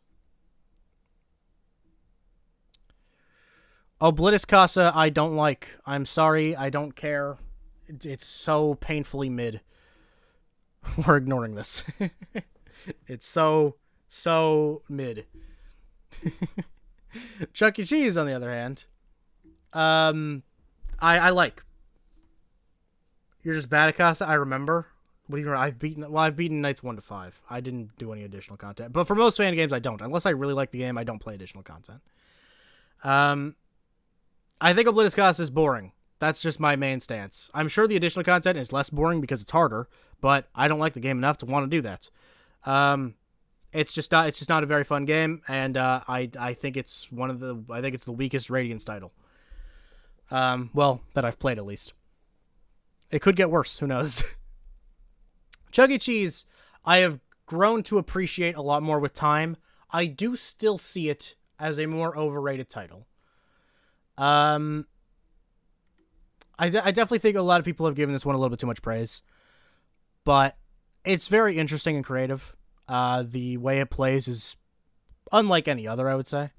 Oblitus Casa, I don't like. I'm sorry, I don't care. It's so painfully mid. We're ignoring this. It's so mid. Chuck E. Cheese, on the other hand, I like. You're just bad at Casa, I remember. What do you remember? I've beaten Nights 1 to 5. I didn't do any additional content. But for most fan games, I don't. Unless I really like the game, I don't play additional content. I think Oblitus Casa is boring. That's just my main stance. I'm sure the additional content is less boring because it's harder, but I don't like the game enough to want to do that. It's just not a very fun game, and I think it's the weakest Radiance title. Well, that I've played at least. It could get worse. Who knows? Chuck E. Cheese, I have grown to appreciate a lot more with time. I do still see it as a more overrated title. I definitely think a lot of people have given this one a little bit too much praise, but it's very interesting and creative. The way it plays is unlike any other, I would say.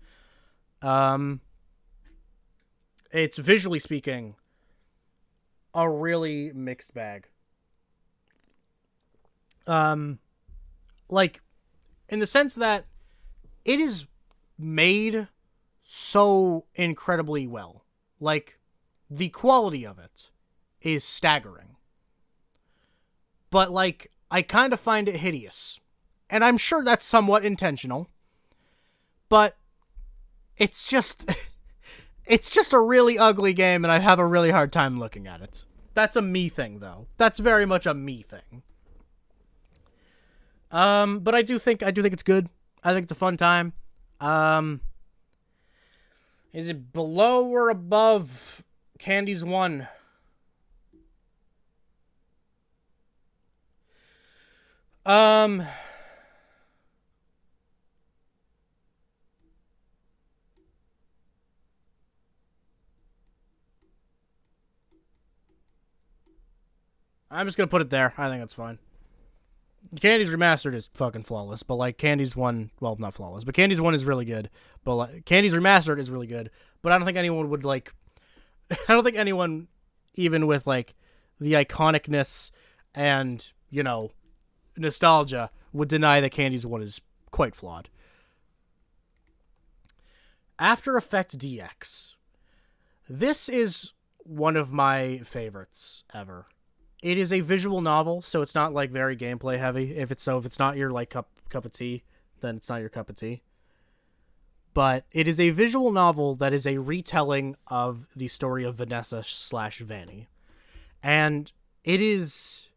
It's, visually speaking, a really mixed bag. Like, in the sense that it is made so incredibly well. Like, the quality of it is staggering. But, like, I kind of find it hideous. And I'm sure that's somewhat intentional. But it's just it's just a really ugly game, and I have a really hard time looking at it. That's a me thing, though. That's very much a me thing. But I do think it's good. I think it's a fun time. Is it below or above Candy's 1? I'm just gonna put it there. I think that's fine. Candy's Remastered is fucking flawless, but like Candy's 1, well, not flawless, but Candy's 1 is really good. But like, Candy's Remastered is really good, but I don't think anyone would like. I don't think anyone, even with like the iconicness and, you know, nostalgia, would deny that Candy's 1 is quite flawed. After Effects DX. This is one of my favorites ever. It is a visual novel, so it's not like very gameplay heavy. If it's not your like cup of tea, then it's not your cup of tea. But it is a visual novel that is a retelling of the story of Vanessa/Vanny. And it is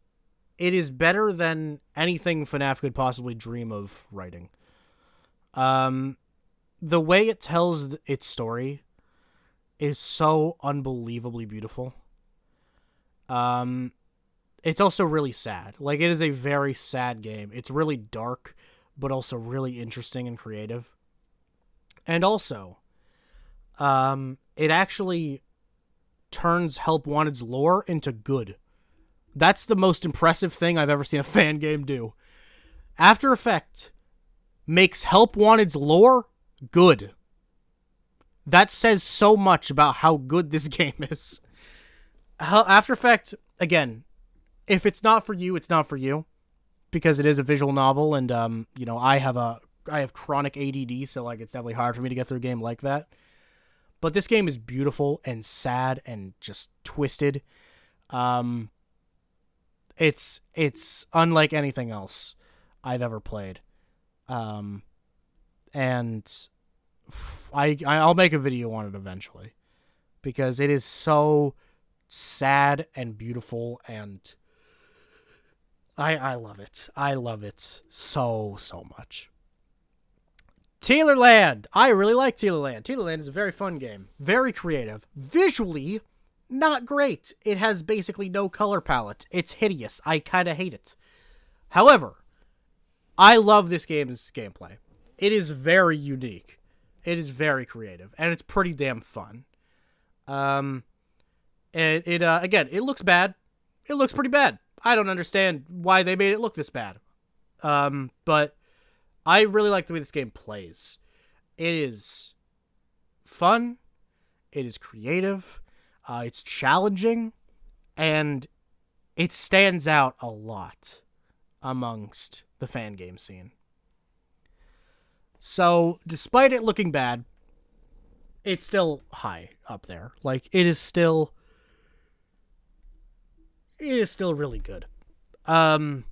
better than anything FNAF could possibly dream of writing. The way it tells its story is so unbelievably beautiful. It's also really sad. Like, it is a very sad game. It's really dark, but also really interesting and creative. And also, it actually turns Help Wanted's lore into good. That's the most impressive thing I've ever seen a fan game do. After Effects makes Help Wanted's lore good. That says so much about how good this game is. After Effects, again, if it's not for you, it's not for you, because it is a visual novel, and you know, I have chronic ADD, so like it's definitely hard for me to get through a game like that. But this game is beautiful and sad and just twisted. It's unlike anything else I've ever played. And I'll make a video on it eventually, because it is so sad and beautiful, and I love it. I love it so much. Taylorland. I really like Taylorland. Taylorland is a very fun game. Very creative. Visually, not great. It has basically no color palette. It's hideous. I kind of hate it. However, I love this game's gameplay. It is very unique. It is very creative, and it's pretty damn fun. Again, it looks bad. It looks pretty bad. I don't understand why they made it look this bad. But I really like the way this game plays. It is fun. It is creative. It's challenging, and it stands out a lot amongst the fan game scene. So, despite it looking bad, it's still high up there. Like, it is still really good. In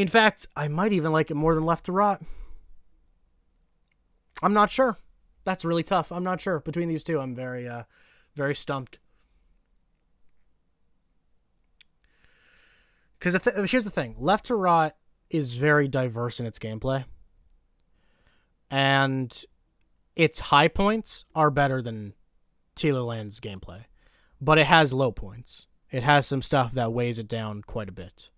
fact, I might even like it more than Left to Rot. I'm not sure. That's really tough. I'm not sure. Between these two, I'm very stumped. Because here's the thing. Left to Rot is very diverse in its gameplay. and its high points are better than Tealerland's gameplay, but it has low points. It has some stuff that weighs it down quite a bit.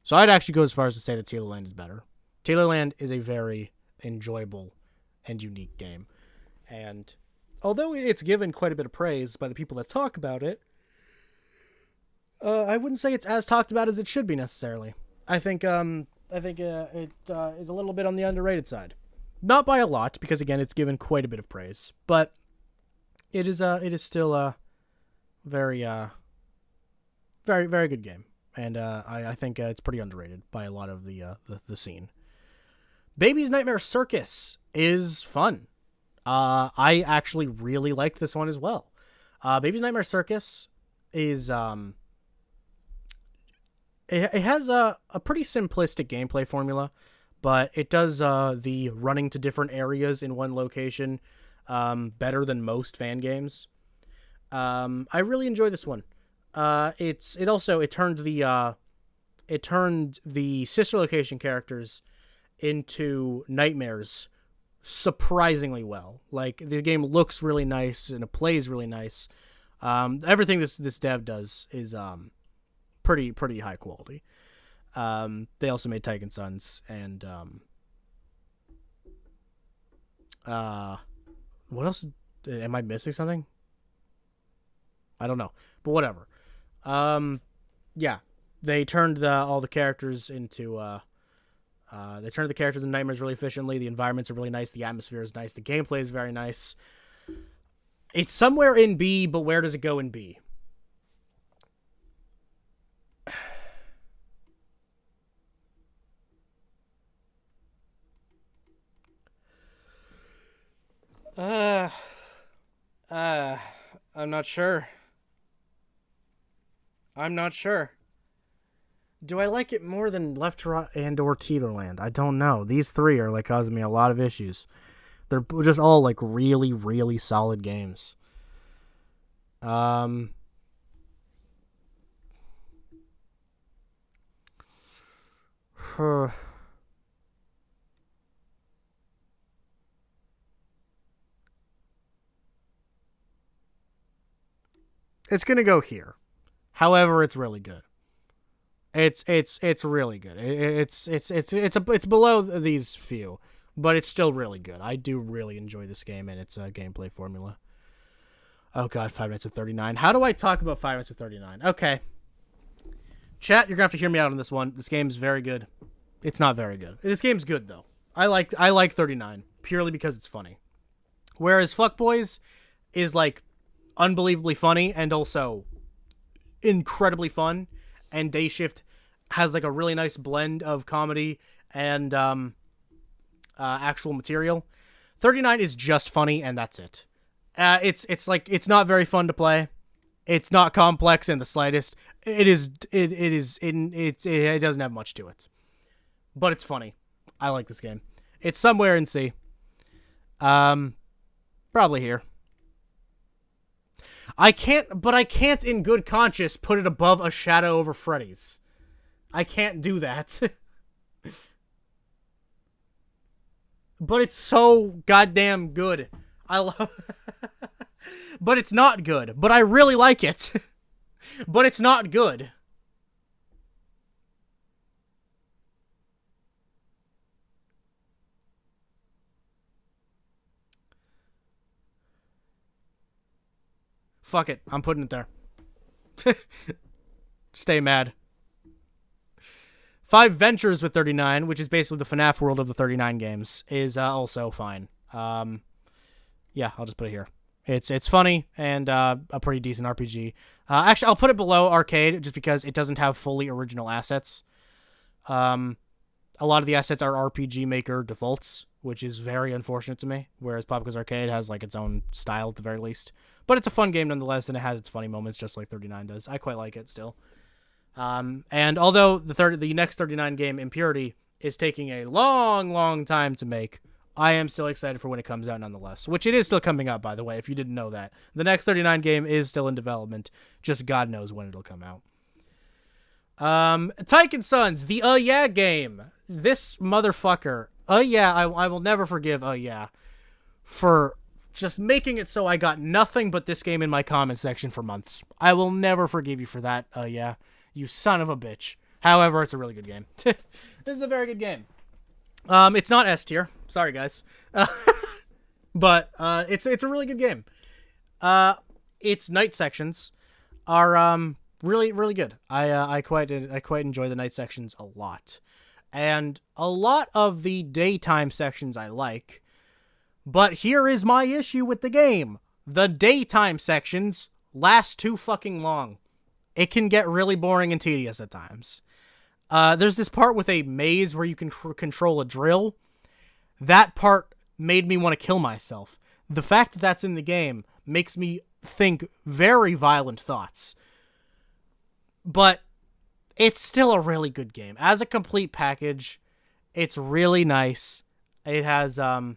So I'd actually go as far as to say that Tealerland is better. Tealerland is a very enjoyable and unique game. And although it's given quite a bit of praise by the people that talk about it, I wouldn't say it's as talked about as it should be necessarily. I think it is a little bit on the underrated side. Not by a lot, because again, it's given quite a bit of praise, but it is still a very very good game, and I think it's pretty underrated by a lot of the scene. Baby's Nightmare Circus is fun. I actually really liked this one as well. Baby's Nightmare Circus is it has a pretty simplistic gameplay formula, but it does the running to different areas in one location better than most fan games. I really enjoy this one. It turned the sister location characters into nightmares surprisingly well. Like, the game looks really nice and it plays really nice. Everything this dev does is pretty high quality. They also made Titan Sons and what else? Am I missing something? I don't know, but whatever. Yeah, they turned all the characters into nightmares really efficiently. The environments are really nice. The atmosphere is nice. The gameplay is very nice. It's somewhere in B, but where does it go in B? I'm not sure. Do I like it more than Left and or Teeterland? I don't know. These three are like causing me a lot of issues. They're just all like really, really solid games. It's gonna go here. However, it's really good. It's really good. It's below these few, but it's still really good. I do really enjoy this game and its gameplay formula. Oh god, 5 minutes and 39. How do I talk about 5 minutes and 39? Okay. Chat, you're gonna have to hear me out on this one. This game's very good. It's not very good. This game's good though. I like 39 purely because it's funny. Whereas Fuckboys is like unbelievably funny and also incredibly fun, and Day Shift has like a really nice blend of comedy and actual material. 39 is just funny and that's it. It's like, it's not very fun to play. It's not complex in the slightest. It doesn't have much to it, but it's funny. I like this game. It's somewhere in C. Probably here. I can't in good conscience put it above A Shadow Over Freddy's. I can't do that. But it's so goddamn good. I love But it's not good. But I really like it. But it's not good. Fuck it. I'm putting it there. Stay mad. 5 Ventures with 39, which is basically the FNAF world of the 39 games, is also fine. Yeah, I'll just put it here. It's funny and a pretty decent RPG. Actually, I'll put it below Arcade just because it doesn't have fully original assets. A lot of the assets are RPG Maker defaults, which is very unfortunate to me, whereas Popca's Arcade has like its own style at the very least. But it's a fun game nonetheless, and it has its funny moments just like 39 does. I quite like it still. And although the next 39 game, Impurity, is taking a long time to make, I am still excited for when it comes out nonetheless. Which it is still coming out, by the way, if you didn't know that. The next 39 game is still in development. Just God knows when it'll come out. Titan Sons, the Yeah game. This motherfucker. Oh yeah, I will never forgive Oh yeah for just making it so I got nothing but this game in my comment section for months. I will never forgive you for that. Oh yeah, you son of a bitch. However, it's a really good game. This is a very good game. It's not S tier. Sorry guys. But it's a really good game. Its night sections are really really good. I quite enjoy the night sections a lot. And a lot of the daytime sections I like. But here is my issue with the game. The daytime sections last too fucking long. It can get really boring and tedious at times. There's this part with a maze where you can control a drill. That part made me want to kill myself. The fact that that's in the game makes me think very violent thoughts. But it's still a really good game. As a complete package, it's really nice. It has really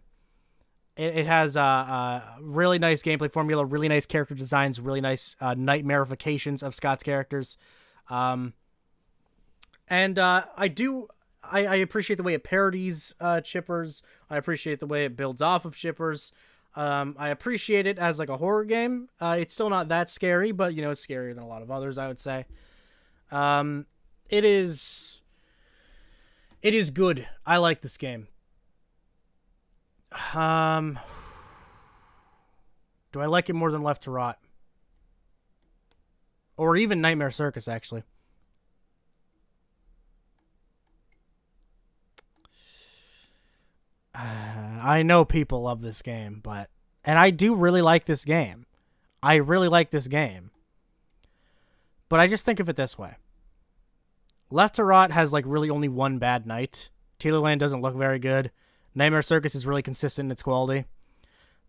nice gameplay formula, really nice character designs, really nice nightmarifications of Scott's characters. And I appreciate the way it parodies Chippers. I appreciate the way it builds off of Chippers. I appreciate it as like a horror game. It's still not that scary, but you know, it's scarier than a lot of others, I would say. It is good. I like this game. Do I like it more than Left to Rot? Or even Nightmare Circus, actually. I know people love this game, and I do really like this game. I really like this game. But I just think of it this way. Left to Rot has like really only one bad night. Taylorland doesn't look very good. Nightmare Circus is really consistent in its quality.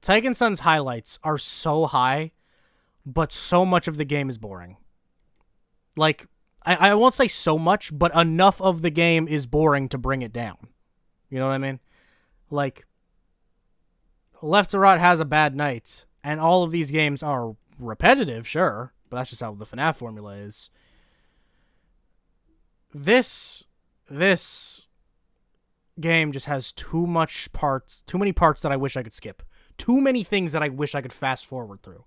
Taiken Sun's highlights are so high, but so much of the game is boring. Like, I won't say so much, but enough of the game is boring to bring it down. You know what I mean? Like, Left to Rot has a bad night, and all of these games are repetitive, sure, but that's just how the FNAF formula is. This game just has too many parts that I wish I could skip. Too many things that I wish I could fast forward through.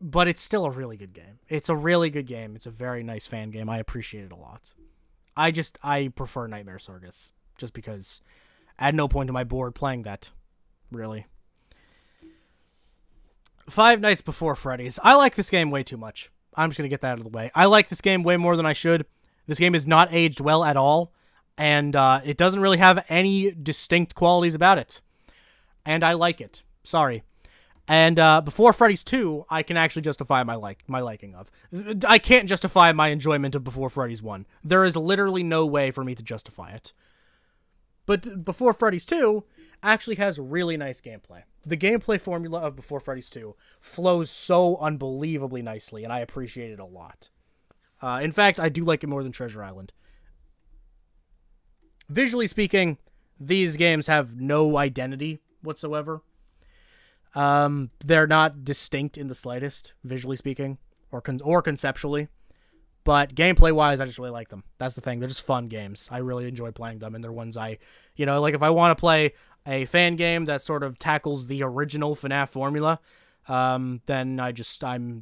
But it's still a really good game. It's a really good game. It's a very nice fan game. I appreciate it a lot. I prefer Nightmare Circus, just because at no point am I bored playing that, really. Five Nights Before Freddy's. I like this game way too much. I'm just going to get that out of the way. I like this game way more than I should. This game is not aged well at all, and it doesn't really have any distinct qualities about it. And I like it. Sorry. And Before Freddy's 2, I can actually justify my liking of. I can't justify my enjoyment of Before Freddy's 1. There is literally no way for me to justify it. But Before Freddy's 2 actually has really nice gameplay. The gameplay formula of Before Freddy's 2 flows so unbelievably nicely, and I appreciate it a lot. In fact, I do like it more than Treasure Island. Visually speaking, these games have no identity whatsoever. They're not distinct in the slightest, visually speaking, or conceptually. But gameplay-wise, I just really like them. That's the thing. They're just fun games. I really enjoy playing them, and they're ones like if I want to play a fan game that sort of tackles the original FNAF formula, then I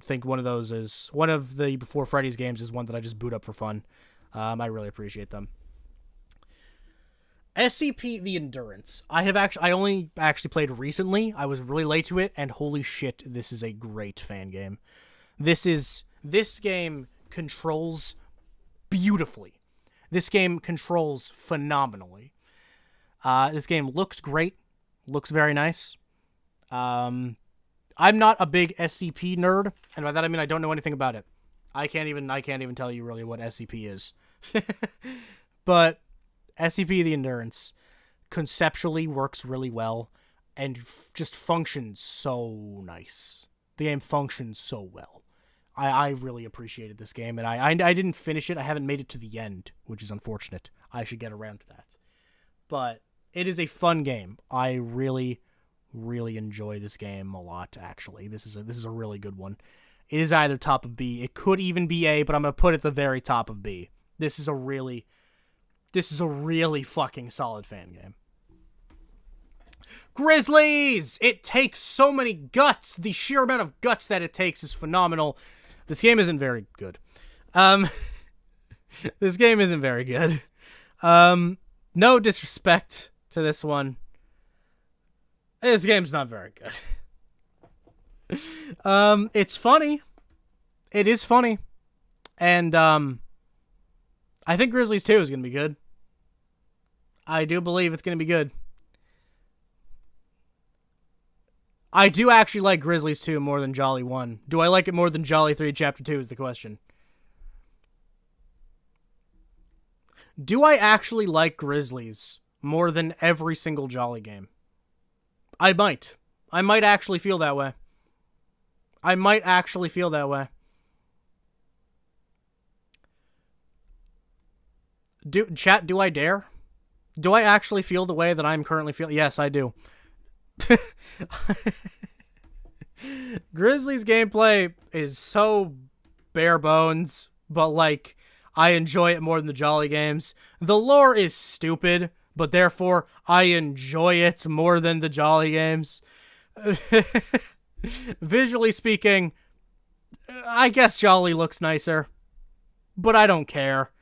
think one of those is one of the Before Freddy's games is one that I just boot up for fun. I really appreciate them. SCP: The Endurance. I only actually played recently. I was really late to it, and holy shit, this is a great fan game. This game controls beautifully. This game controls phenomenally. This game looks great. Looks very nice. I'm not a big SCP nerd, and by that I mean I don't know anything about it. I can't even tell you really what SCP is. But SCP: The Endurance conceptually works really well and just functions so nice. The game functions so well. I really appreciated this game, and I didn't finish it. I haven't made it to the end, which is unfortunate. I should get around to that. But it is a fun game. I really, really enjoy this game a lot, actually. This is a really good one. It is either top of B. It could even be A, but I'm going to put it at the very top of B. This is a really, This is a really fucking solid fan game. Grizzlies! It takes so many guts. The sheer amount of guts that it takes is phenomenal. This game isn't very good. This game isn't very good. No disrespect to this one. This game's not very good. It's funny. It is funny. And, I think Grizzlies 2 is going to be good. I do believe it's going to be good. I do actually like Grizzlies 2 more than Jolly 1. Do I like it more than Jolly 3 Chapter 2 is the question. Do I actually like Grizzlies more than every single Jolly game? I might. I might actually feel that way. I might actually feel that way. Chat, do I dare? Do I actually feel the way that I'm currently feeling? Yes, I do. Grizzlies gameplay is so bare bones, but like I enjoy it more than the Jolly games. The lore is stupid, but therefore I enjoy it more than the Jolly games. Visually speaking, I guess Jolly looks nicer, but I don't care.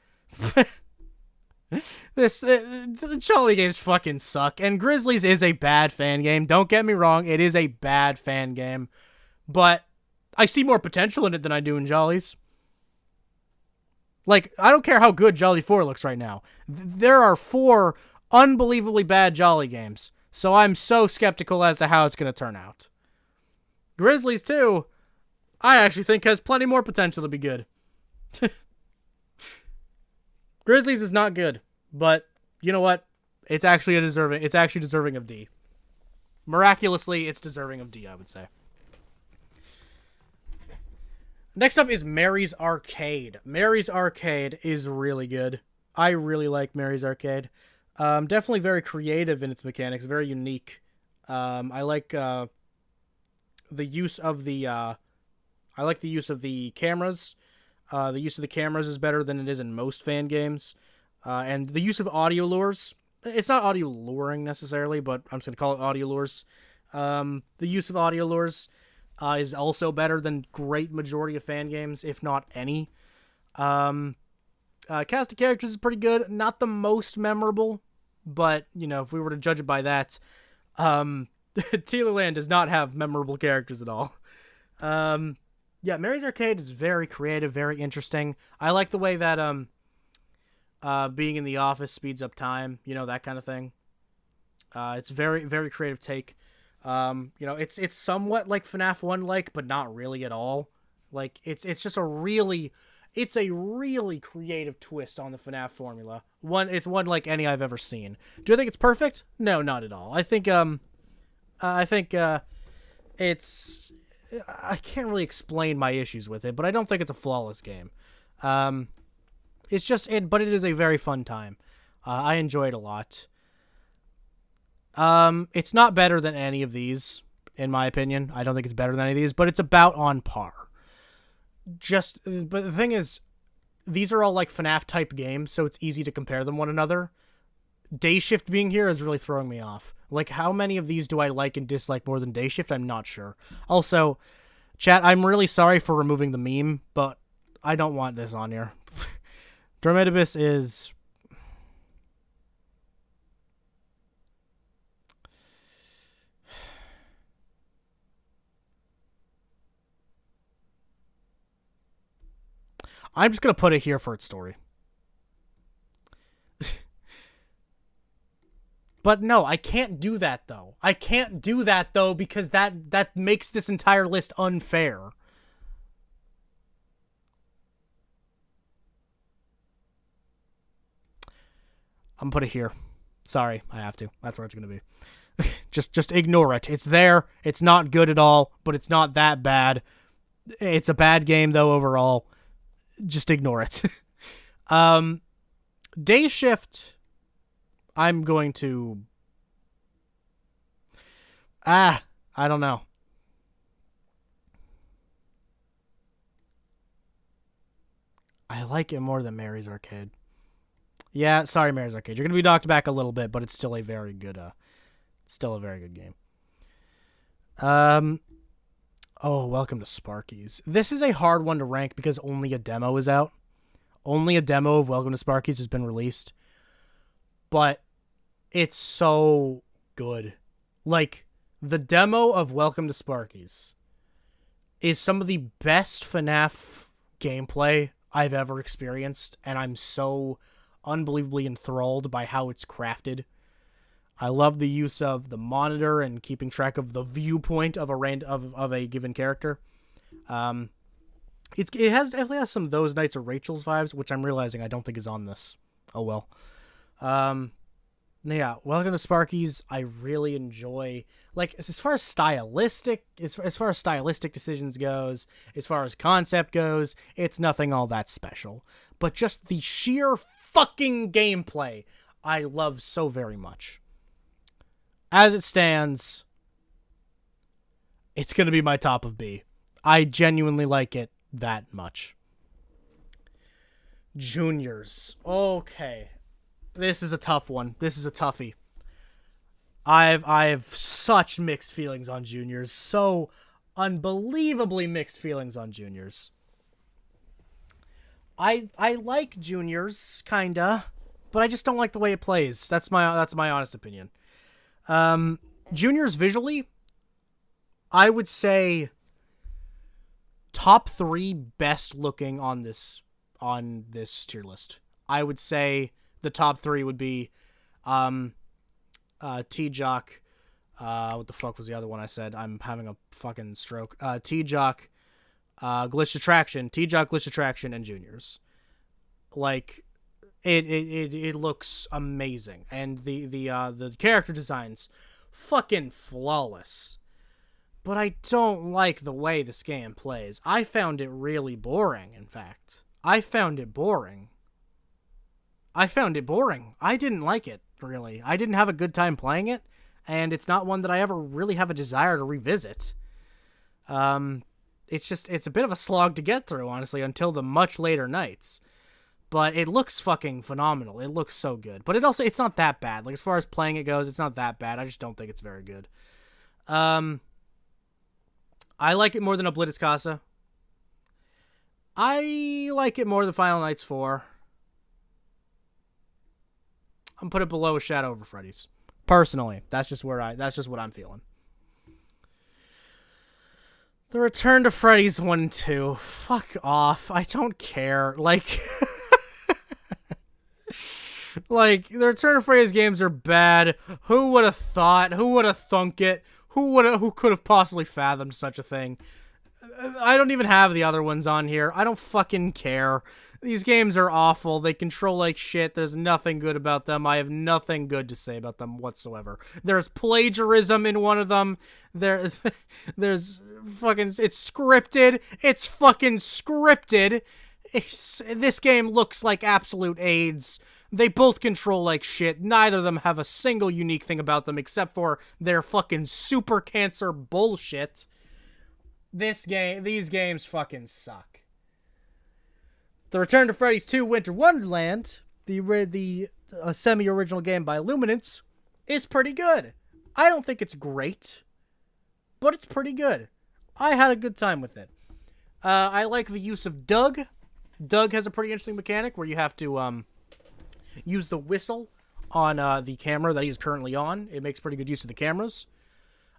The Jolly games fucking suck, and Grizzlies is a bad fan game. Don't get me wrong, it is a bad fan game, but I see more potential in it than I do in Jollies. Like, I don't care how good Jolly 4 looks right now. There are 4 unbelievably bad Jolly games, so I'm so skeptical as to how it's going to turn out. Grizzlies 2, I actually think has plenty more potential to be good. Grizzlies is not good, but you know what? It's actually deserving of D. Miraculously, it's deserving of D, I would say. Next up is Mary's Arcade. Mary's Arcade is really good. I really like Mary's Arcade. Definitely very creative in its mechanics, very unique. I like the use of the cameras. The use of the cameras is better than it is in most fan games. And the use of audio lures. It's not audio luring necessarily, but I'm just going to call it audio lures. The use of audio lures is also better than great majority of fan games, if not any. Cast of characters is pretty good. Not the most memorable, but, you know, if we were to judge it by that, Tealerland does not have memorable characters at all. Yeah, Mary's Arcade is very creative, very interesting. I like the way that being in the office speeds up time, you know, that kind of thing. It's very, very creative take. You know, it's somewhat like FNAF 1 like, but not really at all. Like it's just a really creative twist on the FNAF formula. It's one like any I've ever seen. Do I think it's perfect? No, not at all. I think it's I can't really explain my issues with it, but I don't think it's a flawless game. It's just but it is a very fun time. I enjoy it a lot. It's not better than any of these, in my opinion. I don't think it's better than any of these, but it's about on par. But the thing is, these are all like FNAF type games, so it's easy to compare them one another. Day Shift being here is really throwing me off. Like, how many of these do I like and dislike more than Day Shift? I'm not sure. Also, chat, I'm really sorry for removing the meme, but I don't want this on here. Dromedibus is... I'm just going to put it here for its story. But no, I can't do that, though. I can't do that, though, because that makes this entire list unfair. I'm going to put it here. Sorry, I have to. That's where it's going to be. Just ignore it. It's there. It's not good at all, but it's not that bad. It's a bad game, though, overall. Just ignore it. Day Shift... I'm going to... I don't know. I like it more than Mary's Arcade. Yeah, sorry, Mayor's Arcade. You're gonna be knocked back a little bit, but it's still a very good, game. Oh, welcome to Sparky's. This is a hard one to rank because only a demo is out. Only a demo of Welcome to Sparky's has been released. But it's so good. Like, the demo of Welcome to Sparky's is some of the best FNAF gameplay I've ever experienced, and I'm so unbelievably enthralled by how it's crafted. I love the use of the monitor and keeping track of the viewpoint of a given character. It definitely has some Those Nights of Rachel's vibes, which I'm realizing I don't think is on this. Oh well. Yeah, Welcome to Sparky's. I really enjoy, like, as far as stylistic decisions goes, as far as concept goes, it's nothing all that special. But just the sheer fucking gameplay, I love so very much. As it stands, it's gonna be my top of B. I genuinely like it that much. Juniors. Okay. This is a tough one. This is a toughie. I have such mixed feelings on Juniors. So unbelievably mixed feelings on Juniors. I like Juniors, kinda, but I just don't like the way it plays. That's my honest opinion. Juniors visually, I would say top 3 best looking on this tier list. I would say the top 3 would be T-Jock. What the fuck was the other one I said? I'm having a fucking stroke. T-Jock, Glitch Attraction, T-Jock, Glitch Attraction, and Juniors. Like, it looks amazing, and the character designs fucking flawless. But I don't like the way this game plays. I found it really boring, in fact. I found it boring. I didn't like it, really. I didn't have a good time playing it, and it's not one that I ever really have a desire to revisit. It's a bit of a slog to get through, honestly, until the much later nights. But it looks fucking phenomenal. It looks so good. But it's not that bad. Like, as far as playing it goes, it's not that bad. I just don't think it's very good. I like it more than Oblivious Casa. I like it more than Final Nights 4. I'm put it below Shadow over Freddy's. Personally, that's just what I'm feeling. The Return to Freddy's 1 and 2. Fuck off. I don't care. Like, like, the Return to Freddy's games are bad. Who would have thought? Who would have thunk it? Who could have possibly fathomed such a thing? I don't even have the other ones on here. I don't fucking care. These games are awful. They control like shit. There's nothing good about them. I have nothing good to say about them whatsoever. There's plagiarism in one of them. There's fucking... It's scripted. It's fucking scripted. This game looks like absolute AIDS. They both control like shit. Neither of them have a single unique thing about them except for their fucking super cancer bullshit. These games fucking suck. The Return to Freddy's 2 Winter Wonderland, the semi-original game by Luminance, is pretty good. I don't think it's great, but it's pretty good. I had a good time with it. I like the use of Doug. Doug has a pretty interesting mechanic where you have to use the whistle on the camera that he's currently on. It makes pretty good use of the cameras.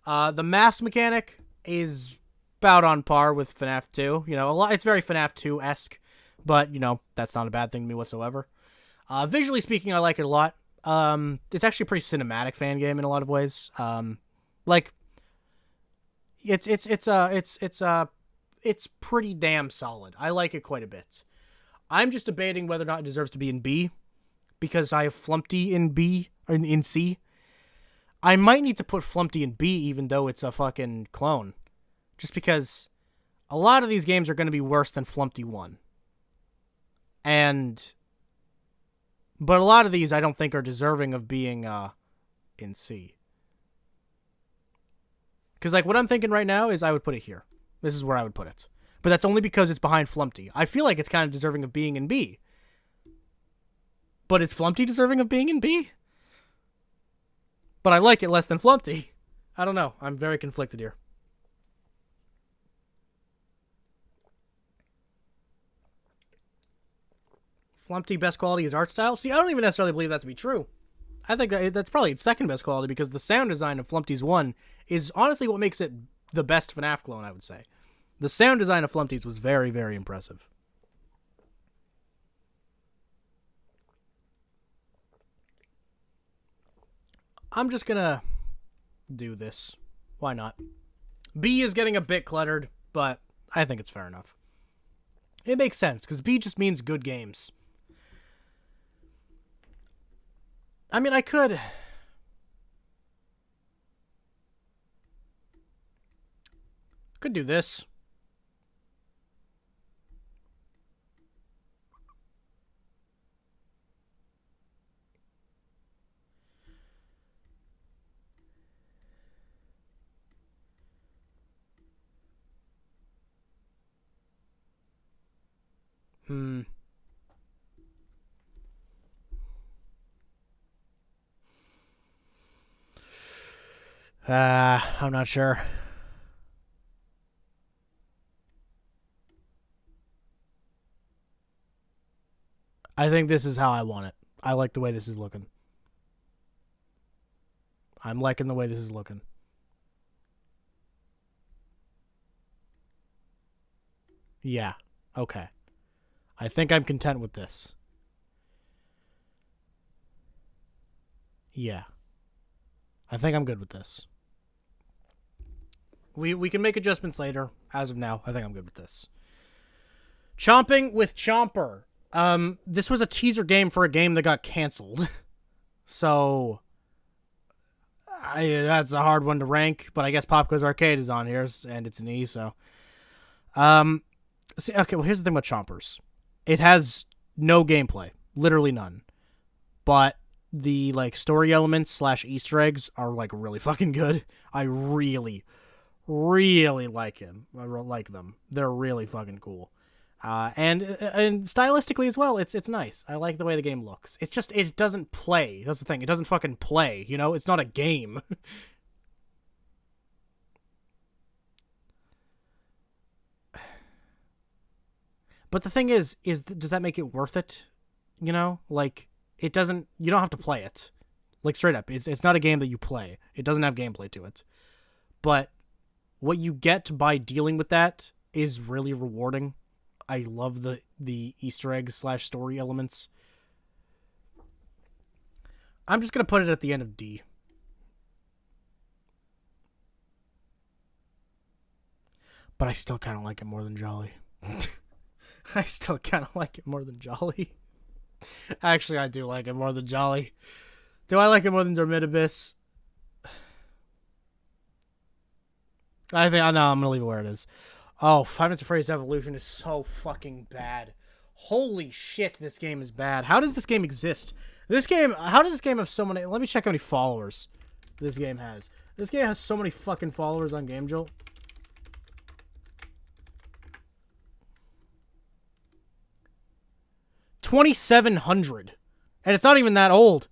The mask mechanic is about on par with FNAF 2. You know, it's very FNAF 2-esque. But, you know, that's not a bad thing to me whatsoever. Visually speaking, I like it a lot. It's actually a pretty cinematic fan game in a lot of ways. Like, it's pretty damn solid. I like it quite a bit. I'm just debating whether or not it deserves to be in B, because I have Flumpty in B, or in C. I might need to put Flumpty in B, even though it's a fucking clone. Just because a lot of these games are going to be worse than Flumpty 1. But a lot of these I don't think are deserving of being in C. Because, like, what I'm thinking right now is I would put it here. This is where I would put it. But that's only because it's behind Flumpty. I feel like it's kind of deserving of being in B. But is Flumpty deserving of being in B? But I like it less than Flumpty. I don't know. I'm very conflicted here. Flumpty best quality is art style? See, I don't even necessarily believe that to be true. I think that's probably its second best quality because the sound design of Flumpty's 1 is honestly what makes it the best FNAF clone, I would say. The sound design of Flumpty's was very, very impressive. I'm just gonna do this. Why not? B is getting a bit cluttered, but I think it's fair enough. It makes sense, because B just means good games. I mean, I could do this. I'm not sure. I think this is how I want it. I like the way this is looking. I'm liking the way this is looking. Yeah. Okay. I think I'm content with this. Yeah. I think I'm good with this. We can make adjustments later. As of now, I think I'm good with this. Chomping with Chomper. This was a teaser game for a game that got canceled. So that's a hard one to rank, but I guess Pop Quiz Arcade is on here, and it's an E, so. See, okay, well, here's the thing about Chompers. It has no gameplay. Literally none. But the, like, story elements / Easter eggs are, like, really fucking good. I really, really like him. I like them. They're really fucking cool. And stylistically as well, it's nice. I like the way the game looks. It's just, it doesn't play. That's the thing. It doesn't fucking play, you know? It's not a game. But the thing is does that make it worth it? You know? Like, it doesn't, you don't have to play it. Like, straight up, it's not a game that you play. It doesn't have gameplay to it. But what you get by dealing with that is really rewarding. I love the Easter eggs / story elements. I'm just going to put it at the end of D. But I still kind of like it more than Jolly. I still kind of like it more than Jolly. Actually, I do like it more than Jolly. Do I like it more than Dormitibus? I think, no, I'm going to leave it where it is. Oh, Five Nights at Freddy's Evolution is so fucking bad. Holy shit, this game is bad. How does this game exist? How does this game have so many... Let me check how many followers this game has. This game has so many fucking followers on GameJolt. $2,700. And it's not even that old.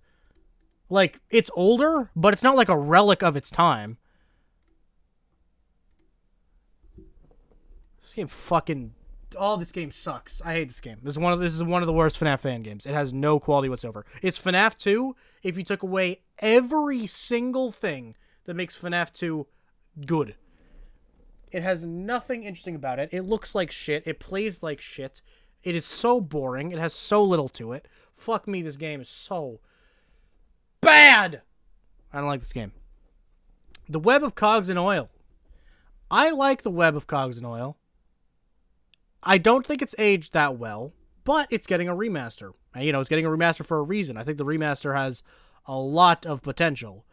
Like, it's older, but it's not like a relic of its time. This game fucking... Oh, this game sucks. I hate this game. This is one of the worst FNAF fan games. It has no quality whatsoever. It's FNAF 2 if you took away every single thing that makes FNAF 2 good. It has nothing interesting about it. It looks like shit. It plays like shit. It is so boring. It has so little to it. Fuck me, this game is so bad. I don't like this game. The Web of Cogs and Oil. I like the Web of Cogs and Oil. I don't think it's aged that well, but it's getting a remaster. And, you know, it's getting a remaster for a reason. I think the remaster has a lot of potential.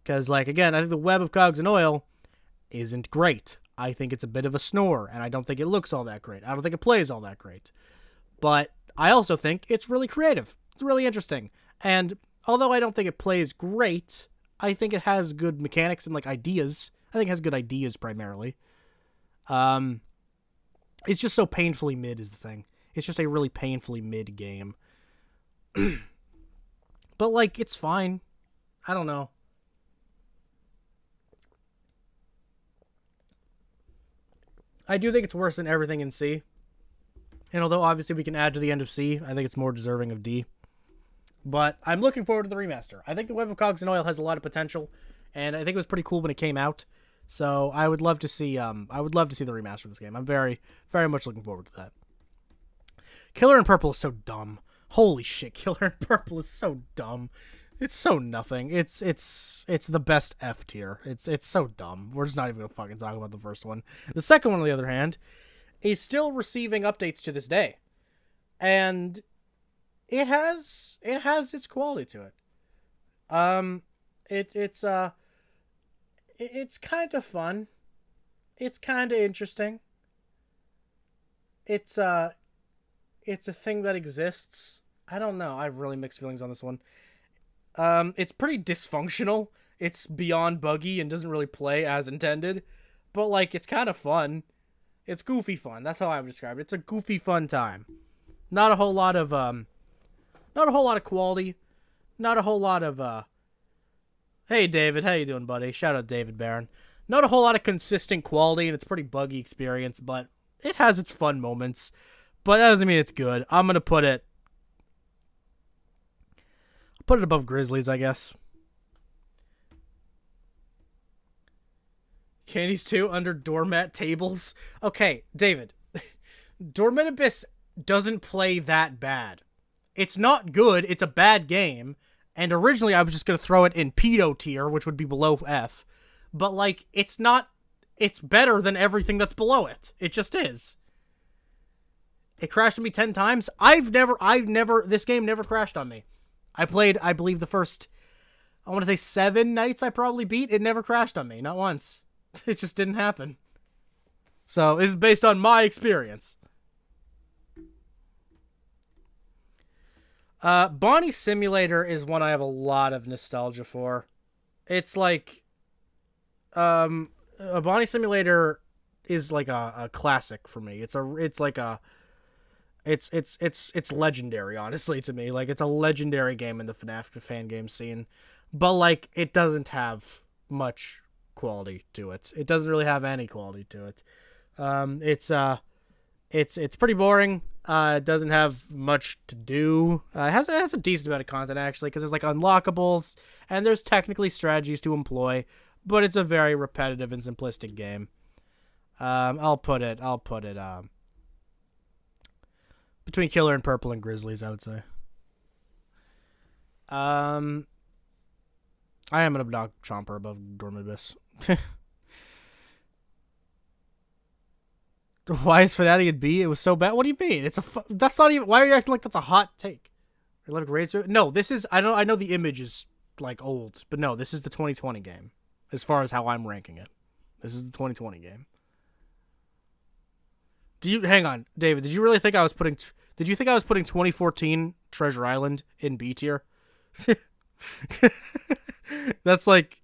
Because, like, again, I think the Web of Cogs and Oil isn't great. I think it's a bit of a snore, and I don't think it looks all that great. I don't think it plays all that great. But I also think it's really creative. It's really interesting. And although I don't think it plays great, I think it has good mechanics and, like, ideas. I think it has good ideas, primarily. It's just so painfully mid is the thing. It's just a really painfully mid game. But, like, it's fine. I don't know. I do think it's worse than everything in C. And although obviously we can add to the end of C, I think it's more deserving of D. But I'm looking forward to the remaster. I think the Web of Cogs and Oil has a lot of potential, and I think it was pretty cool when it came out. So I would love to see the remaster of this game. I'm very, very much looking forward to that. Killer in Purple is so dumb. Holy shit, Killer in Purple is so dumb. It's so nothing. It's the best F tier. It's so dumb. We're just not even gonna fucking talk about the first one. The second one, on the other hand, is still receiving updates to this day, and it has its quality to it. It's kind of fun. It's kind of interesting. It's a thing that exists. I don't know. I have really mixed feelings on this one. It's pretty dysfunctional. It's beyond buggy and doesn't really play as intended, but like it's kind of fun. It's goofy fun. That's how I would describe it. It's a goofy fun time. Not a whole lot of quality. Not a whole lot of hey David, how you doing, buddy? Shout out David Barron. Not a whole lot of consistent quality, and it's a pretty buggy experience, but it has its fun moments. But that doesn't mean it's good. I'm gonna put it above Grizzlies, I guess. Candies 2 under doormat tables. Okay, David. Dormant Abyss doesn't play that bad. It's not good. It's a bad game. And originally I was just going to throw it in pedo tier, which would be below F. But, like, it's not... It's better than everything that's below it. It just is. It crashed on me 10 times. This game never crashed on me. I played, I believe, the first, I want to say 7 nights I probably beat. It never crashed on me. Not once. It just didn't happen. So, this is based on my experience. Bonnie Simulator is one I have a lot of nostalgia for. It's like, a Bonnie Simulator is like a classic for me. It's legendary, honestly, to me. Like, it's a legendary game in the FNAF fan game scene. But, like, it doesn't have much quality to it. It doesn't really have any quality to it. It's pretty boring. It doesn't have much to do. It has a decent amount of content, actually, because there's, like, unlockables, and there's technically strategies to employ, but it's a very repetitive and simplistic game. I'll put it between Killer and Purple and Grizzlies, I would say. I am gonna knock Chomper above Dormant Abyss. Why is Fanatian B? It was so bad. What do you mean? That's not even. Why are you acting like that's a hot take? No, this is. I know the image is like old, but no, this is the 2020 game. As far as how I'm ranking it, this is the 2020 game. Hang on, David? Did you really think I was putting? Did you think I was putting 2014 Treasure Island in B tier? That's like.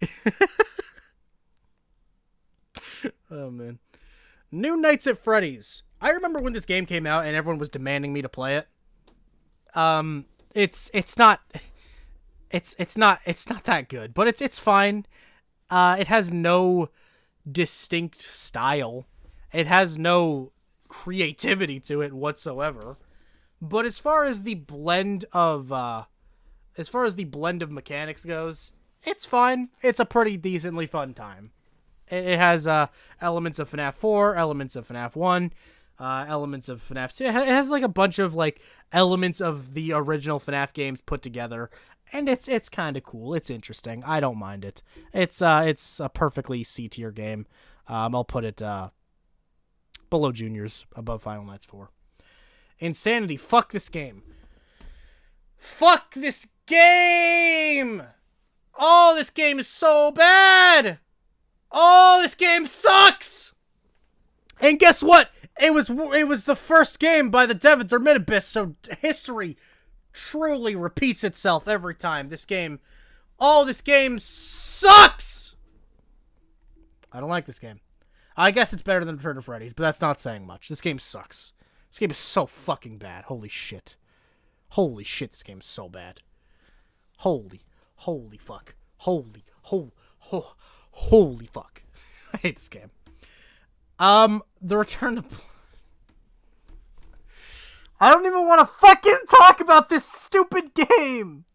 Oh man. New Nights at Freddy's. I remember when this game came out and everyone was demanding me to play it. It's not that good, but it's fine. It has no distinct style. It has no creativity to it whatsoever. But as far as the blend of mechanics goes, it's fine. It's a pretty decently fun time. It has elements of FNAF 4, elements of FNAF 1, elements of FNAF 2. It has like a bunch of like elements of the original FNAF games put together, and it's kind of cool. It's interesting. I don't mind it. It's a perfectly C tier game. I'll put it below Juniors, above Final Nights 4. Insanity. Fuck this game. Fuck this game! Oh, this game is so bad! Oh, this game sucks! And guess what? It was the first game by the dev of Dormant Abyss, so history truly repeats itself every time. This game sucks! I don't like this game. I guess it's better than Return to Freddy's, but that's not saying much. This game sucks. This game is so fucking bad. Holy shit. Holy shit, this game is so bad. Holy fuck. Holy fuck. I hate this game. The Return to... I don't even want to fucking talk about this stupid game!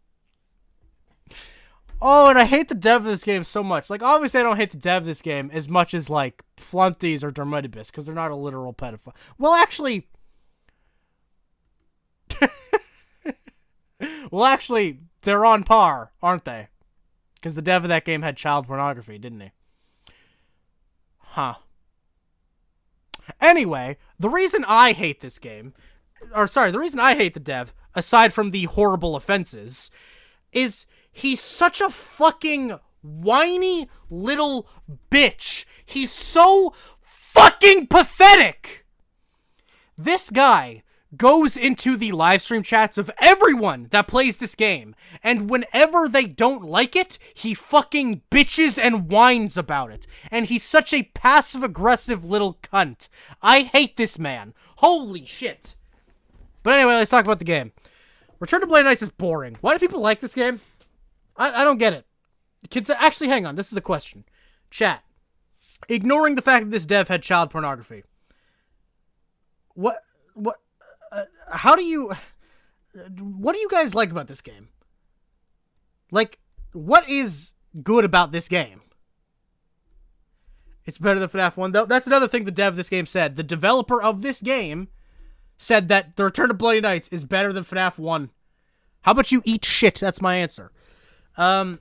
Oh, and I hate the dev of this game so much. Like, obviously I don't hate the dev of this game as much as, like, Flunties or Dermitibus, because they're not a literal pedophile. Well, actually... they're on par, aren't they? Because the dev of that game had child pornography, didn't he? Huh. Anyway, the reason I hate this game... the reason I hate the dev, aside from the horrible offenses, is he's such a fucking whiny little bitch. He's so fucking pathetic! This guy goes into the live stream chats of everyone that plays this game, and whenever they don't like it, he fucking bitches and whines about it. And he's such a passive-aggressive little cunt. I hate this man. Holy shit. But anyway, let's talk about the game. Return to Blade Nights is boring. Why do people like this game? I don't get it. Kids, actually, hang on. This is a question. Chat. Ignoring the fact that this dev had child pornography. What do you guys like about this game? Like, what is good about this game? It's better than FNAF 1, though. That's another thing the dev of this game said. The developer of this game said that The Return to Bloody Nights is better than FNAF 1. How about you eat shit? That's my answer. No,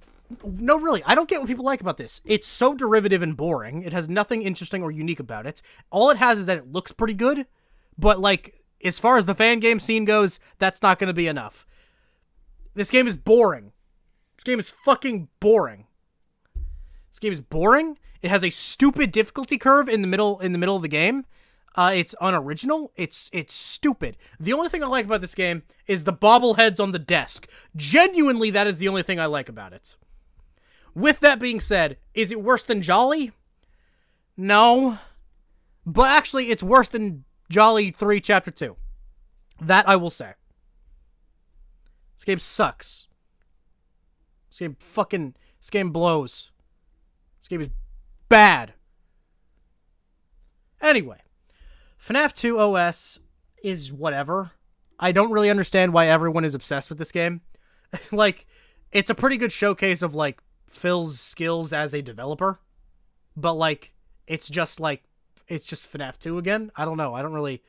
really, I don't get what people like about this. It's so derivative and boring. It has nothing interesting or unique about it. All it has is that it looks pretty good, but, like, as far as the fan game scene goes, that's not going to be enough. This game is boring. This game is fucking boring. This game is boring. It has a stupid difficulty curve in the middle of the game. It's unoriginal. It's stupid. The only thing I like about this game is the bobbleheads on the desk. Genuinely, that is the only thing I like about it. With that being said, is it worse than Jolly? No. But actually, it's worse than Jolly 3 Chapter 2. That I will say. This game sucks. This game blows. This game is bad. Anyway. FNAF 2 OS is whatever. I don't really understand why everyone is obsessed with this game. Like, it's a pretty good showcase of, like, Phil's skills as a developer. But, like, it's just FNAF 2 again. I don't know. I don't really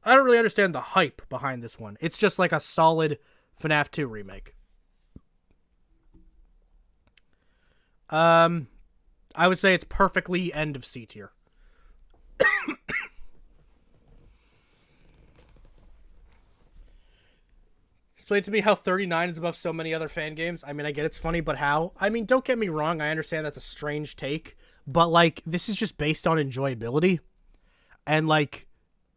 understand the hype behind this one. It's just like a solid FNAF 2 remake. I would say it's perfectly end of C tier. Explain to me how 39 is above so many other fan games. I mean, I get it's funny, but how? I mean, don't get me wrong. I understand that's a strange take, but, like, this is just based on enjoyability. And, like,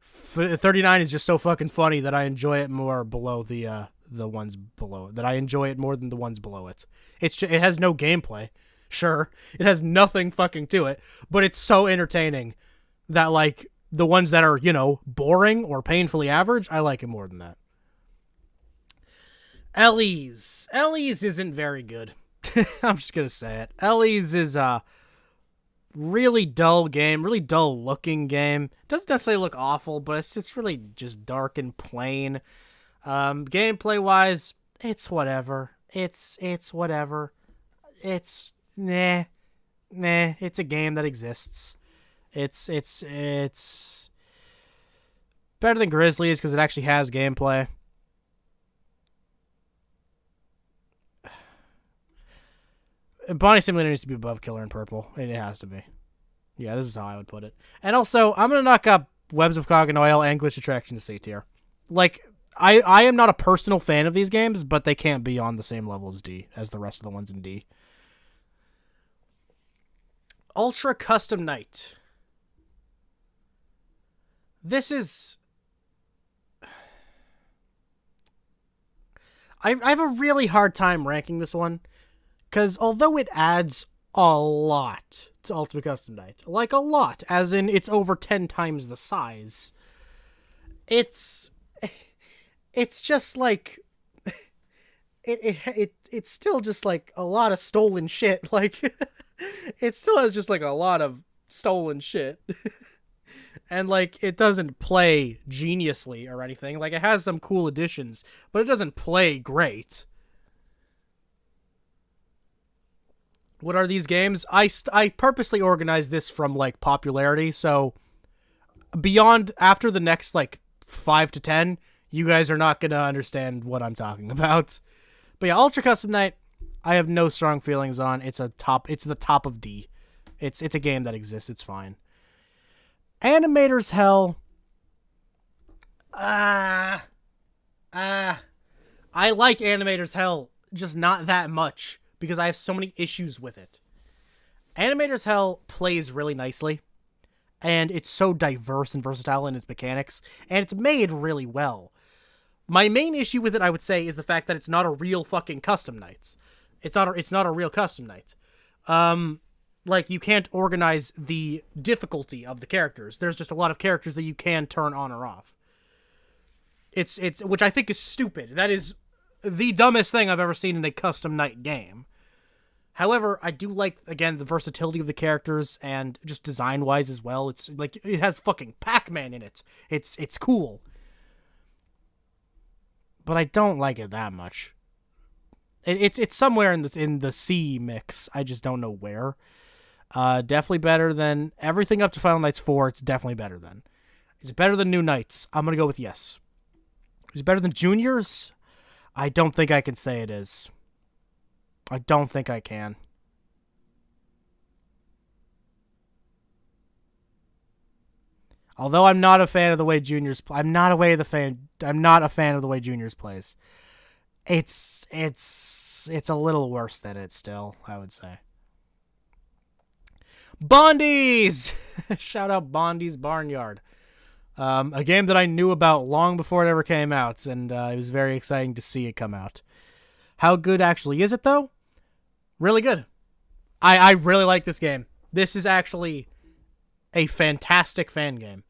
39 is just so fucking funny that I enjoy it more below the ones below it. That I enjoy it more than the ones below it. It has no gameplay. Sure, it has nothing fucking to it, but it's so entertaining that, like, the ones that are, you know, boring or painfully average, I like it more than that. Ellie's isn't very good. I'm just gonna say it. Ellie's is a really dull game, really dull looking game. Doesn't necessarily look awful, but it's really just dark and plain. Gameplay wise, it's whatever. It's whatever. It's nah. It's a game that exists. It's better than Grizzlies because it actually has gameplay. Bonnie Simulator needs to be above Killer in Purple. It has to be. Yeah, this is how I would put it. And also, I'm going to knock up Webs of Cog and Oil and Glitch Attraction to C tier. Like, I am not a personal fan of these games, but they can't be on the same level as D, as the rest of the ones in D. Ultra Custom Night. This is... I have a really hard time ranking this one. Because although it adds a lot to Ultimate Custom Night, like a lot, as in it's over 10 times the size, it's just like, it's still just like a lot of stolen shit. Like, it still has just like a lot of stolen shit. And like, it doesn't play geniusly or anything. Like, it has some cool additions, but it doesn't play great. What are these games? I purposely organized this from like popularity, so beyond after the next like 5 to 10, you guys are not gonna understand what I'm talking about. But yeah, Ultra Custom Night, I have no strong feelings on. It's the top of D. It's a game that exists. It's fine. Animator's Hell. I like Animator's Hell, just not that much because I have so many issues with it. Animator's Hell plays really nicely, and it's so diverse and versatile in its mechanics, and it's made really well. My main issue with it, I would say, is the fact that it's not a real fucking custom night. It's not a real custom night. Like, you can't organize the difficulty of the characters. There's just a lot of characters that you can turn on or off. It's which I think is stupid. That is the dumbest thing I've ever seen in a custom night game. However, I do like, again, the versatility of the characters and just design-wise as well. It's like, it has fucking Pac-Man in it. It's cool. But I don't like it that much. It's somewhere in the C mix. I just don't know where. Definitely better than everything up to Final Nights 4. It's definitely better than. Is it better than New Nights? I'm gonna go with yes. Is it better than Juniors? I don't think I can say it is. I don't think I can. Although I'm not a fan of the way Juniors I'm not a fan of the way Juniors plays. It's a little worse than it still, I would say. Bondies! Shout out Bondies Barnyard. A game that I knew about long before it ever came out, and it was very exciting to see it come out. How good actually is it, though? Really good. I really like this game. This is actually a fantastic fan game.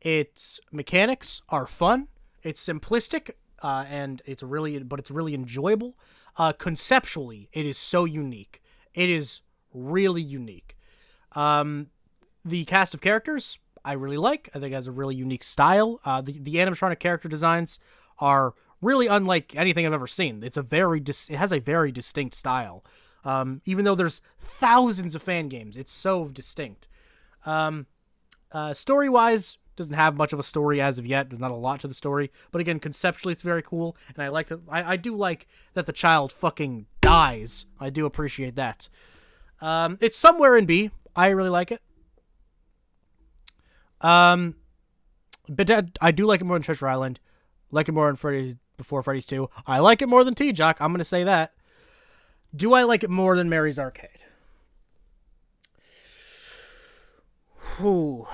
Its mechanics are fun. It's simplistic, and it's really enjoyable. Conceptually, it is so unique. It is really unique. The cast of characters, I really like. I think it has a really unique style. The animatronic character designs are really unlike anything I've ever seen. It has a very distinct style. Even though there's thousands of fan games, it's so distinct. Story-wise, doesn't have much of a story as of yet. There's not a lot to the story. But again, conceptually, it's very cool. And I like that. I do like that the child fucking dies. I do appreciate that. It's somewhere in B. I really like it. But I do like it more than Treasure Island. Like it more than Before Freddy's 2. I like it more than T-Jock. I'm going to say that. Do I like it more than Mary's Arcade? Whew.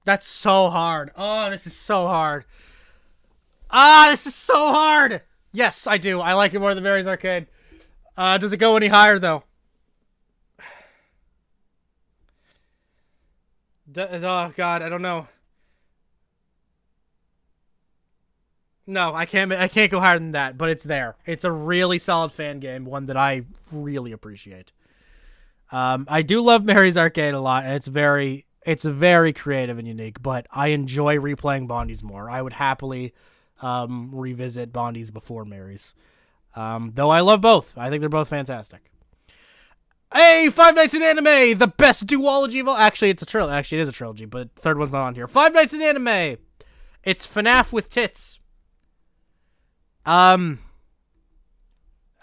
That's so hard. Oh, this is so hard. This is so hard. Yes, I do. I like it more than Mary's Arcade. Does it go any higher, though? Oh, God, I don't know. No, I can't go higher than that, but it's there. It's a really solid fan game, one that I really appreciate. I do love Mary's Arcade a lot, and it's very creative and unique, but I enjoy replaying Bondies more. I would happily revisit Bondies before Mary's. Though I love both. I think they're both fantastic. Hey, Five Nights at Anime, the best duology of all. Actually, it's a trilogy. Actually, it is a trilogy, but the third one's not on here. Five Nights at Anime. It's FNAF with tits. I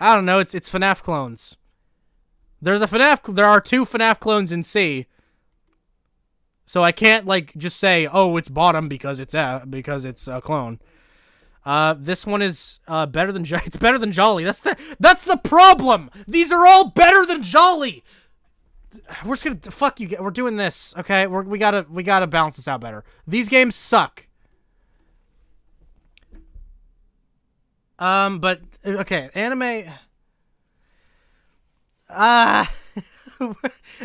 don't know. It's FNAF clones. There are 2 FNAF clones in C. So I can't like just say, "Oh, it's bottom because it's a clone." This one is better than it's better than Jolly. That's the problem. These are all better than Jolly. We're just gonna fuck you. We're doing this, okay? We gotta balance this out better. These games suck. But okay, anime.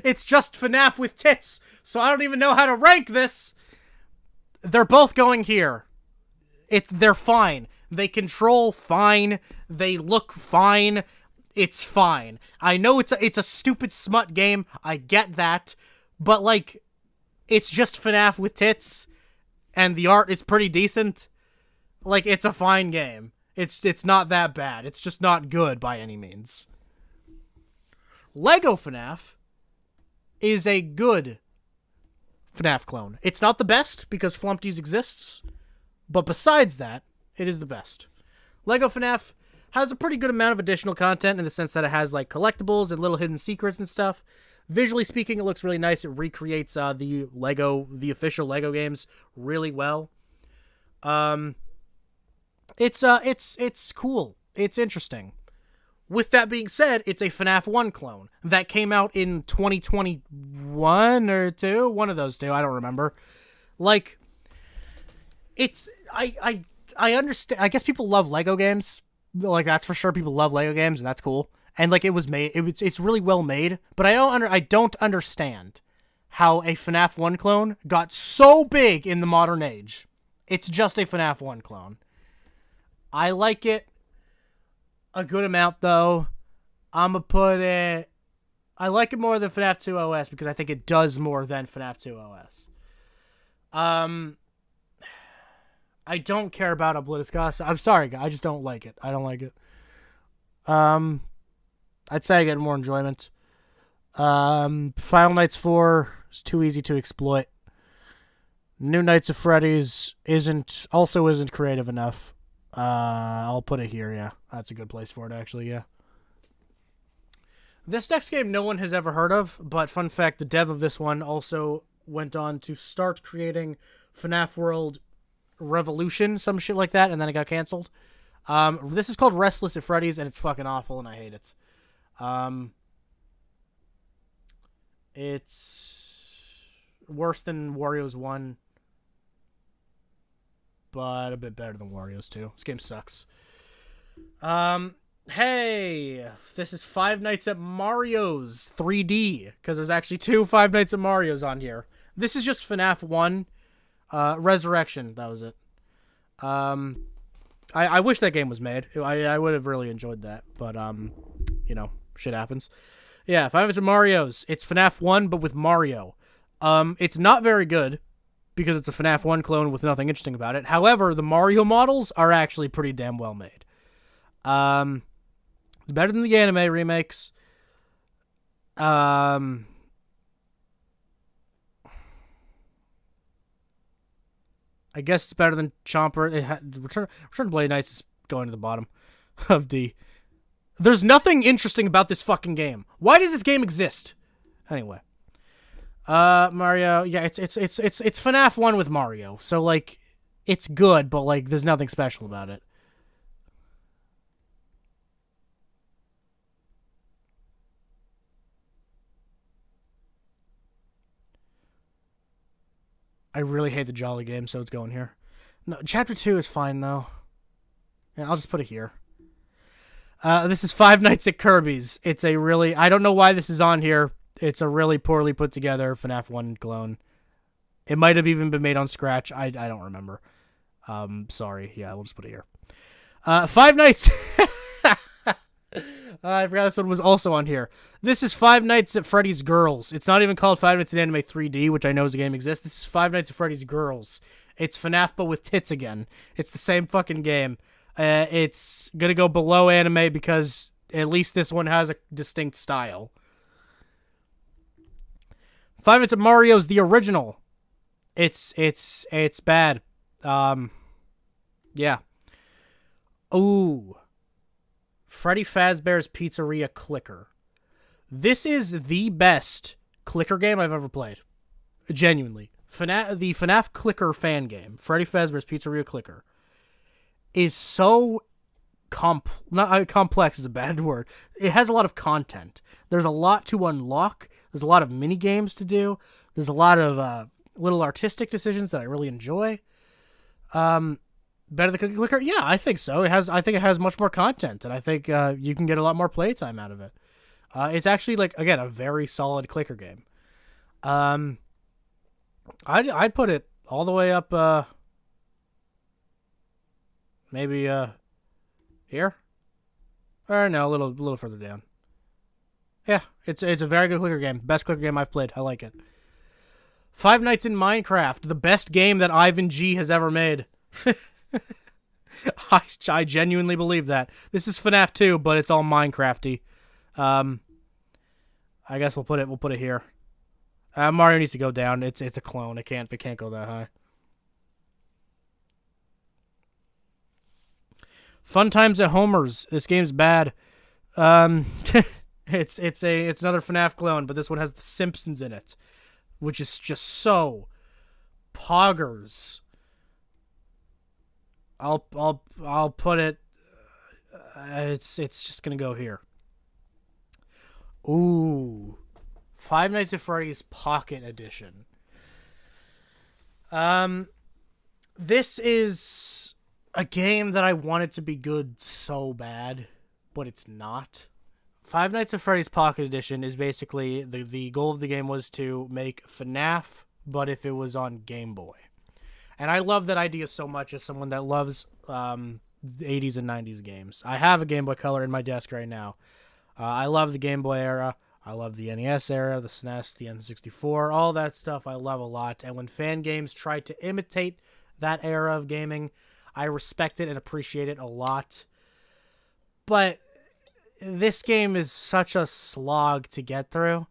It's just FNAF with tits, so I don't even know how to rank this. They're both going here. They're fine. They control fine. They look fine. It's fine. I know it's a stupid smut game. I get that. But, like, it's just FNAF with tits, and the art is pretty decent. Like, it's a fine game. It's not that bad. It's just not good by any means. Lego FNAF is a good FNAF clone. It's not the best, because Flumpties exists, but besides that, it is the best. Lego FNAF has a pretty good amount of additional content in the sense that it has, like, collectibles and little hidden secrets and stuff. Visually speaking, it looks really nice. It recreates the official Lego games really well. It's cool. It's interesting. With that being said, it's a FNAF 1 clone that came out in 2021 or 2, one of those two, I don't remember. Like, it's I understand. I guess people love Lego games. Like, that's for sure. People love Lego games, and that's cool. And, like, it's really well made, but I don't understand how a FNAF 1 clone got so big in the modern age. It's just a FNAF 1 clone. I like it a good amount, though. I'm gonna put it... I like it more than FNAF 2 OS because I think it does more than FNAF 2 OS. I don't care about Oblitiscus. I'm sorry, I just don't like it. I don't like it. I'd say I get more enjoyment. Final Nights 4 is too easy to exploit. New Nights of Freddy's isn't creative enough. I'll put it here, yeah. That's a good place for it, actually, yeah. This next game no one has ever heard of, but fun fact, the dev of this one also went on to start creating FNAF World Revolution, some shit like that, and then it got canceled. This is called Restless at Freddy's, and it's fucking awful, and I hate it. It's worse than Wario's 1, but a bit better than Wario's 2. This game sucks. Hey, this is Five Nights at Mario's 3D, because there's actually 2 Five Nights at Mario's on here. This is just FNAF 1. Resurrection, that was it. I wish that game was made. I would have really enjoyed that, but, you know, shit happens. Yeah, Five Nights at Mario's. It's FNAF 1, but with Mario. It's not very good, because it's a FNAF 1 clone with nothing interesting about it. However, the Mario models are actually pretty damn well made. It's better than the anime remakes. I guess it's better than Chomper. Return to Blade Nights is going to the bottom of D. There's nothing interesting about this fucking game. Why does this game exist? Anyway. Mario, yeah, it's FNAF 1 with Mario. So, like, it's good, but, like, there's nothing special about it. I really hate the Jolly game, so it's going here. No, Chapter 2 is fine, though. Yeah, I'll just put it here. This is Five Nights at Kirby's. It's a really... I don't know why this is on here. It's a really poorly put together FNAF 1 clone. It might have even been made on Scratch. I don't remember. Sorry. Yeah, we'll just put it here. Five Nights... I forgot this one was also on here. This is Five Nights at Freddy's Girls. It's not even called Five Nights at Anime 3D, which I know as a game exists. This is Five Nights at Freddy's Girls. It's FNAF, but with tits again. It's the same fucking game. It's gonna go below anime because at least this one has a distinct style. Five Nights at Mario's the original. It's bad. Yeah. Ooh. Freddy Fazbear's Pizzeria Clicker. This is the best clicker game I've ever played. Genuinely. The FNAF Clicker fan game, Freddy Fazbear's Pizzeria Clicker, is so complex is a bad word. It has a lot of content. There's a lot to unlock. There's a lot of mini games to do. There's a lot of little artistic decisions that I really enjoy. Better than Cookie Clicker? Yeah, I think so. I think it has much more content, and I think you can get a lot more playtime out of it. It's actually, like, again, a very solid clicker game. I'd put it all the way up, maybe, here? Or no, a little further down. Yeah, it's a very good clicker game. Best clicker game I've played. I like it. Five Nights in Minecraft, the best game that Ivan G has ever made. I genuinely believe that. This is FNAF 2, but it's all Minecrafty. I guess we'll put it here. Mario needs to go down. It's a clone. It can't go that high. Fun Times at Homer's. This game's bad. It's another FNAF clone, but this one has The Simpsons in it, which is just so poggers. I'll put it. It's just gonna go here. Ooh, Five Nights at Freddy's Pocket Edition. This is a game that I wanted to be good so bad, but it's not. Five Nights at Freddy's Pocket Edition is basically the goal of the game was to make FNAF, but if it was on Game Boy. And I love that idea so much as someone that loves the 80s and 90s games. I have a Game Boy Color in my desk right now. I love the Game Boy era. I love the NES era, the SNES, the N64, all that stuff I love a lot. And when fan games try to imitate that era of gaming, I respect it and appreciate it a lot. But this game is such a slog to get through.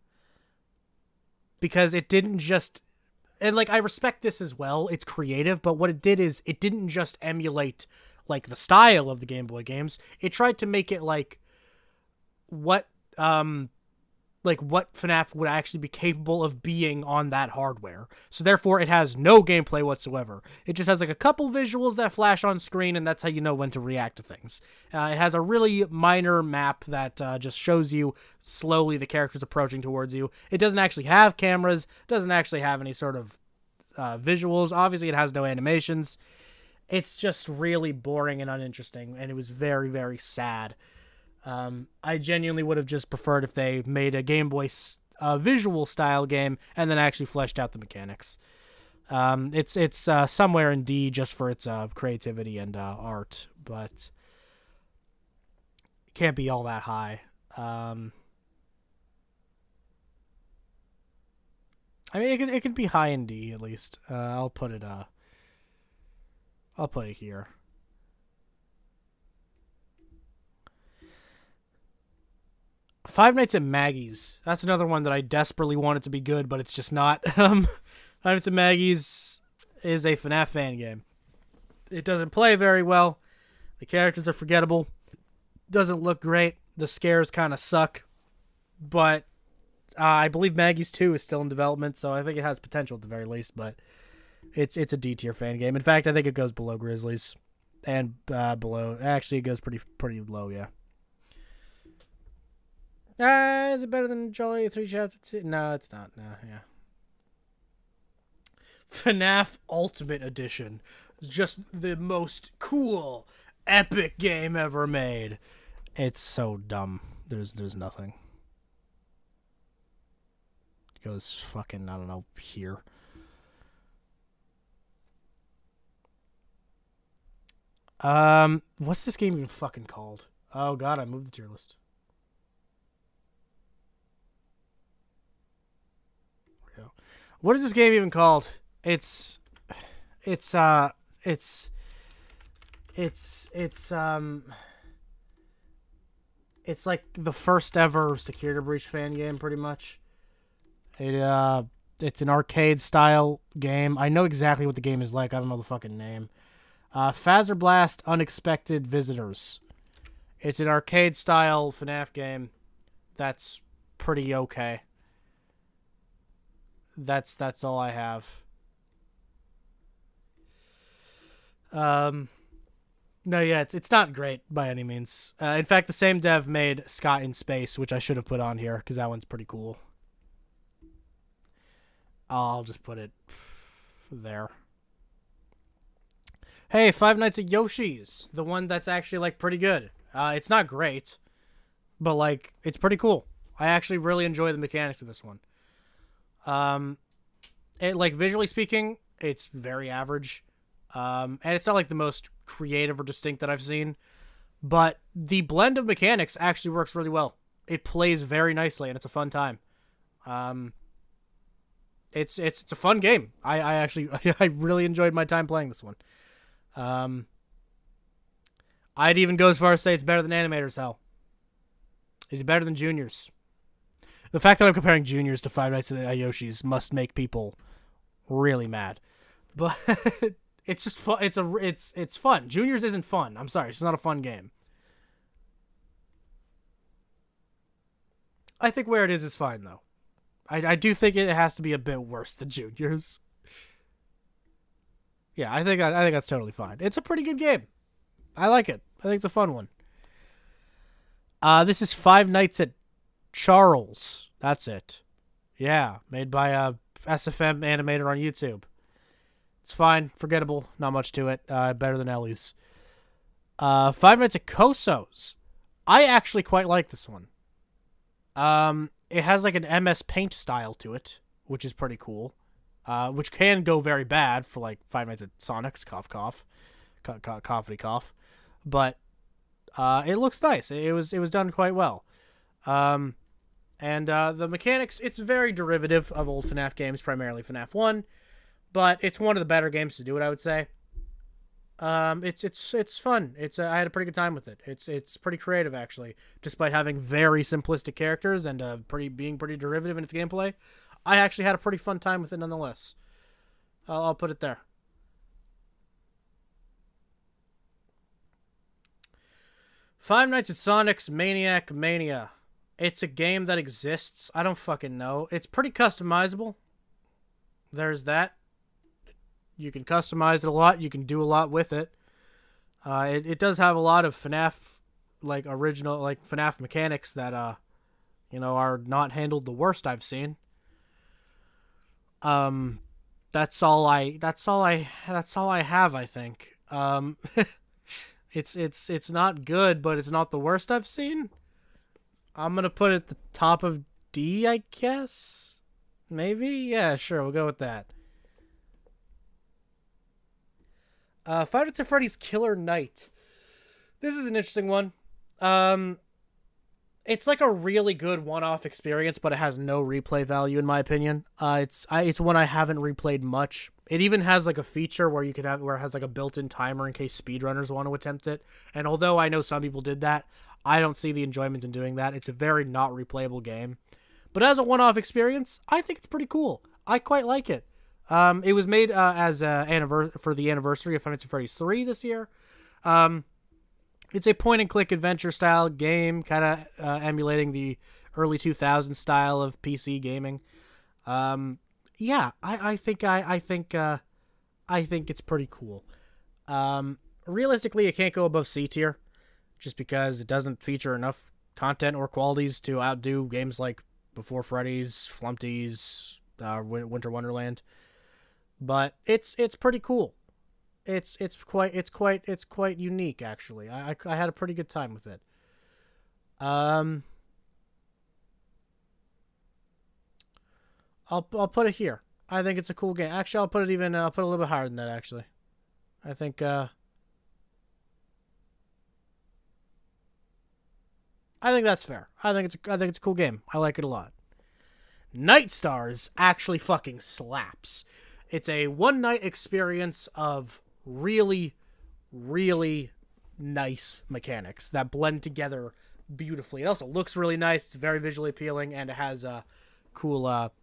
Because it didn't just... And, like, I respect this as well. It's creative, but what it did is it didn't just emulate, like, the style of the Game Boy games. It tried to make it, like, what FNAF would actually be capable of being on that hardware. So, therefore, it has no gameplay whatsoever. It just has, like, a couple visuals that flash on screen, and that's how you know when to react to things. It has a really minor map that just shows you slowly the characters approaching towards you. It doesn't actually have cameras, doesn't actually have any sort of visuals. Obviously, it has no animations. It's just really boring and uninteresting, and it was very, very sad. I genuinely would have just preferred if they made a Game Boy visual style game and then actually fleshed out the mechanics. It's somewhere in D just for its creativity and art, but it can't be all that high. I mean, it can be high in D at least. I'll put it here. Five Nights at Maggie's. That's another one that I desperately wanted to be good, but it's just not. Five Nights at Maggie's is a FNAF fan game. It doesn't play very well. The characters are forgettable. Doesn't look great. The scares kind of suck. But I believe Maggie's 2 is still in development, so I think it has potential at the very least, but it's a D-tier fan game. In fact, I think it goes below Grizzlies. And below... Actually, it goes pretty low, yeah. Is it better than Jolly 3 Shouts at 2? No, it's not. No, yeah. FNAF Ultimate Edition is just the most cool, epic game ever made. It's so dumb. There's nothing. It goes fucking, I don't know, here. What's this game even fucking called? Oh god, I moved the tier list. What is this game even called? It's like the first ever Security Breach fan game, pretty much. It's an arcade style game. I know exactly what the game is like. I don't know the fucking name. Phaser Blast Unexpected Visitors. It's an arcade style FNAF game. That's pretty okay. That's all I have. No, yeah, it's not great by any means. In fact, the same dev made Scott in Space, which I should have put on here because that one's pretty cool. I'll just put it there. Hey, Five Nights at Yoshi's, the one that's actually like pretty good. It's not great, but like it's pretty cool. I actually really enjoy the mechanics of this one. It, like, visually speaking, It's very average. And it's not like the most creative or distinct that I've seen. But the blend of mechanics actually works really well. It plays very nicely, and it's a fun time. It's a fun game. I actually I really enjoyed my time playing this one. I'd even go as far as say it's better than Animator's Hell. Is it better than Juniors? The fact that I'm comparing Juniors to Five Nights at Yoshi's must make people really mad. But it's just fun. It's fun. Juniors isn't fun. I'm sorry, it's not a fun game. I think where it is fine though. I do think it has to be a bit worse than Juniors. Yeah, I think that's totally fine. It's a pretty good game. I like it. I think it's a fun one. This is Five Nights at Charles. That's it. Yeah, made by a SFM animator on YouTube. It's fine, forgettable, not much to it. Better than Ellie's. Five Nights at Koso's. I actually quite like this one. It has like an MS Paint style to it, which is pretty cool. Which can go very bad for like Five Nights at Sonic's, cough cough, coughity cough. But it looks nice. It was done quite well. And the mechanics, it's very derivative of old FNAF games, primarily FNAF 1, but it's one of the better games to do it, I would say. It's fun. I had a pretty good time with it. It's pretty creative actually, despite having very simplistic characters and being pretty derivative in its gameplay. I actually had a pretty fun time with it nonetheless. I'll put it there. Five Nights at Sonic's Maniac Mania. It's a game that exists. I don't fucking know. It's pretty customizable. There's that. You can customize it a lot. You can do a lot with it. It does have a lot of FNAF, like original, like FNAF mechanics that, are not handled the worst I've seen. That's all I have, I think. It's not good, but it's not the worst I've seen. I'm gonna put it at the top of D, I guess. Maybe? Yeah, sure, we'll go with that. Five Nights at Freddy's Killer Night. This is an interesting one. It's like a really good one-off experience, but it has no replay value in my opinion. It's one I haven't replayed much. It even has like a feature where it has like a built-in timer in case speedrunners want to attempt it. And although I know some people did that, I don't see the enjoyment in doing that. It's a very not replayable game. But as a one-off experience, I think it's pretty cool. I quite like it. It was made for the anniversary of Five Nights at Freddy's 3 this year. It's a point-and-click adventure-style game, kind of emulating the early 2000s style of PC gaming. Yeah, I think it's pretty cool. Realistically, it can't go above C tier, just because it doesn't feature enough content or qualities to outdo games like Before Freddy's, Flumpty's, Winter Wonderland. But it's pretty cool. It's quite unique actually. I had a pretty good time with it. I'll put it here. I think it's a cool game. Actually, I'll put it a little bit higher than that actually. I think that's fair. I think it's a cool game. I like it a lot. Night Stars actually fucking slaps. It's a one-night experience of really, really nice mechanics that blend together beautifully. It also looks really nice. It's very visually appealing, and it has cool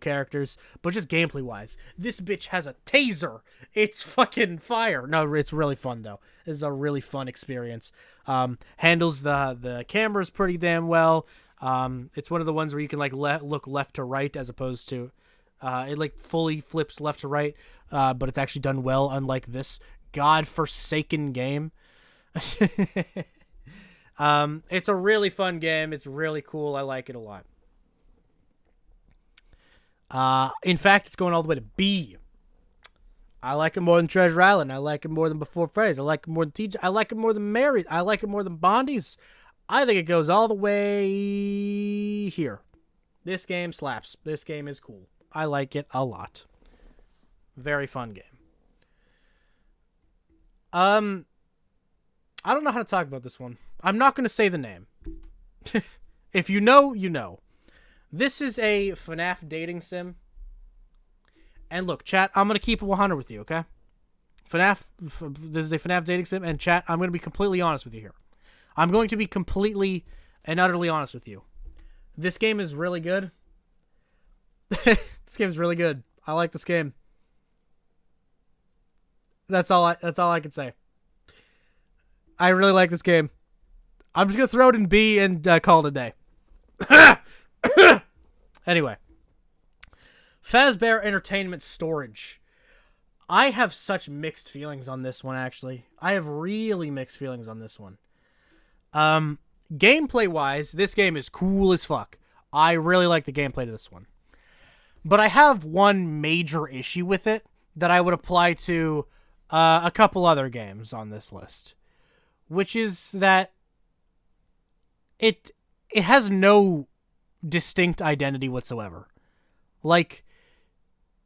characters. But just gameplay-wise, this bitch has a taser. It's fucking fire. No, it's really fun, though. This is a really fun experience. Handles the cameras pretty damn well. It's one of the ones where you can like look left to right as opposed to it like fully flips left to right, but it's actually done well, unlike this godforsaken game. It's a really fun game. It's really cool. I like it a lot. In fact, it's going all the way to B. I like it more than Treasure Island. I like it more than Before Freddy's. I like it more than TJ. I like it more than Mary. I like it more than Bondi's. I think it goes all the way here. This game slaps. This game is cool. I like it a lot. Very fun game. I don't know how to talk about this one. I'm not going to say the name. If you know, you know. This is a FNAF dating sim. And look, chat, I'm going to keep it 100 with you, okay? This is a FNAF dating sim, and chat, I'm going to be completely honest with you here. I'm going to be completely and utterly honest with you. This game is really good. This game is really good. I like this game. That's all I can say. I really like this game. I'm just going to throw it in B and call it a day. Anyway. Fazbear Entertainment Storage. I have such mixed feelings on this one, actually. I have really mixed feelings on this one. Gameplay-wise, this game is cool as fuck. I really like the gameplay to this one. But I have one major issue with it that I would apply to a couple other games on this list. Which is that it has no distinct identity whatsoever. Like,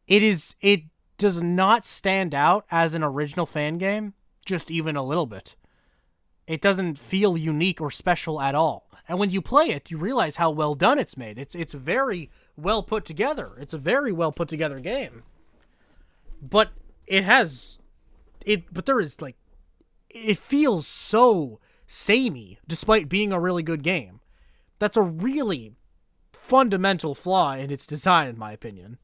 it does not stand out as an original fan game, just even a little bit. It doesn't feel unique or special at all. And when you play it, you realize how well done it's made. It's very well put together. It's a very well put together game. But there is like, it feels so samey, despite being a really good game. That's a really fundamental flaw in its design, in my opinion.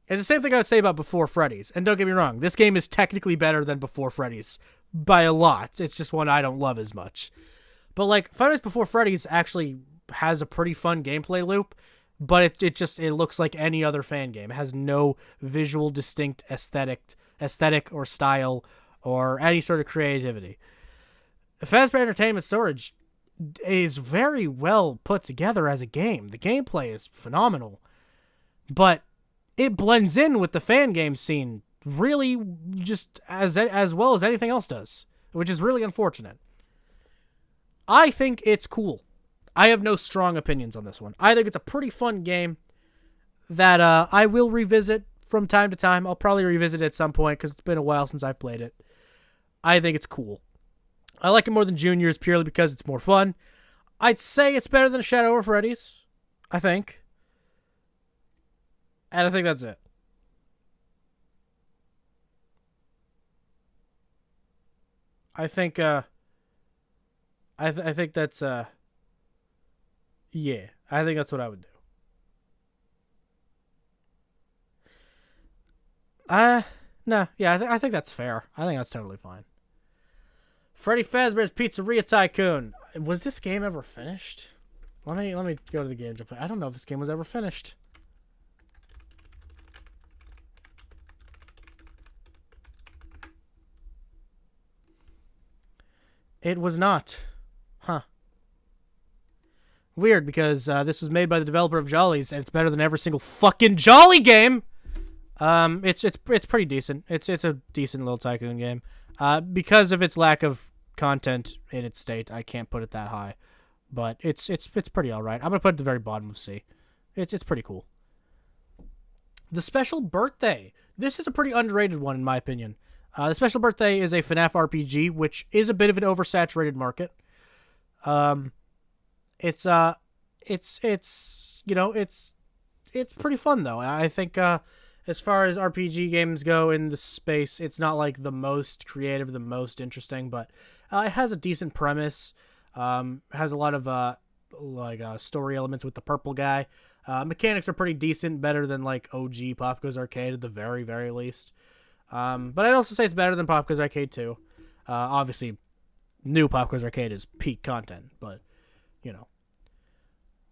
It's the same thing I would say about Before Freddy's. And don't get me wrong, this game is technically better than Before Freddy's by a lot. It's just one I don't love as much. But like, Five Nights Before Freddy's actually has a pretty fun gameplay loop, but it looks like any other fan game. It has no visual distinct aesthetic or style or any sort of creativity. Fazbear Entertainment Storage is very well put together as a game. The gameplay is phenomenal, but it blends in with the fan game scene really just as well as anything else does, which is really unfortunate. I think it's cool. I have no strong opinions on this one. I think it's a pretty fun game that I will revisit from time to time. I'll probably revisit it at some point because it's been a while since I've played it. I think it's cool. I like it more than Junior's purely because it's more fun. I'd say it's better than Shadow over Freddy's. I think. And I think that's it. I think I think that's yeah, I think that's what I would do. No, yeah, I think that's fair. I think that's totally fine. Freddy Fazbear's Pizzeria Tycoon. Was this game ever finished? Let me go to the game. I don't know if this game was ever finished. It was not. Huh. Weird, because this was made by the developer of Jollies, and it's better than every single fucking Jolly game. It's pretty decent. It's a decent little tycoon game. Because of its lack of content in its state, I can't put it that high. But it's pretty alright. I'm gonna put it at the very bottom of C. It's pretty cool. The Special Birthday. This is a pretty underrated one in my opinion. The Special Birthday is a FNAF RPG, which is a bit of an oversaturated market. It's pretty fun though. I think as far as RPG games go in the space, it's not like the most creative, the most interesting, but it has a decent premise. Has a lot of story elements with the purple guy. Mechanics are pretty decent, better than like OG Pop Goes Arcade at the very, very least. But I'd also say it's better than Pop Goes Arcade 2. Obviously, new Pop Goes Arcade is peak content, but, you know.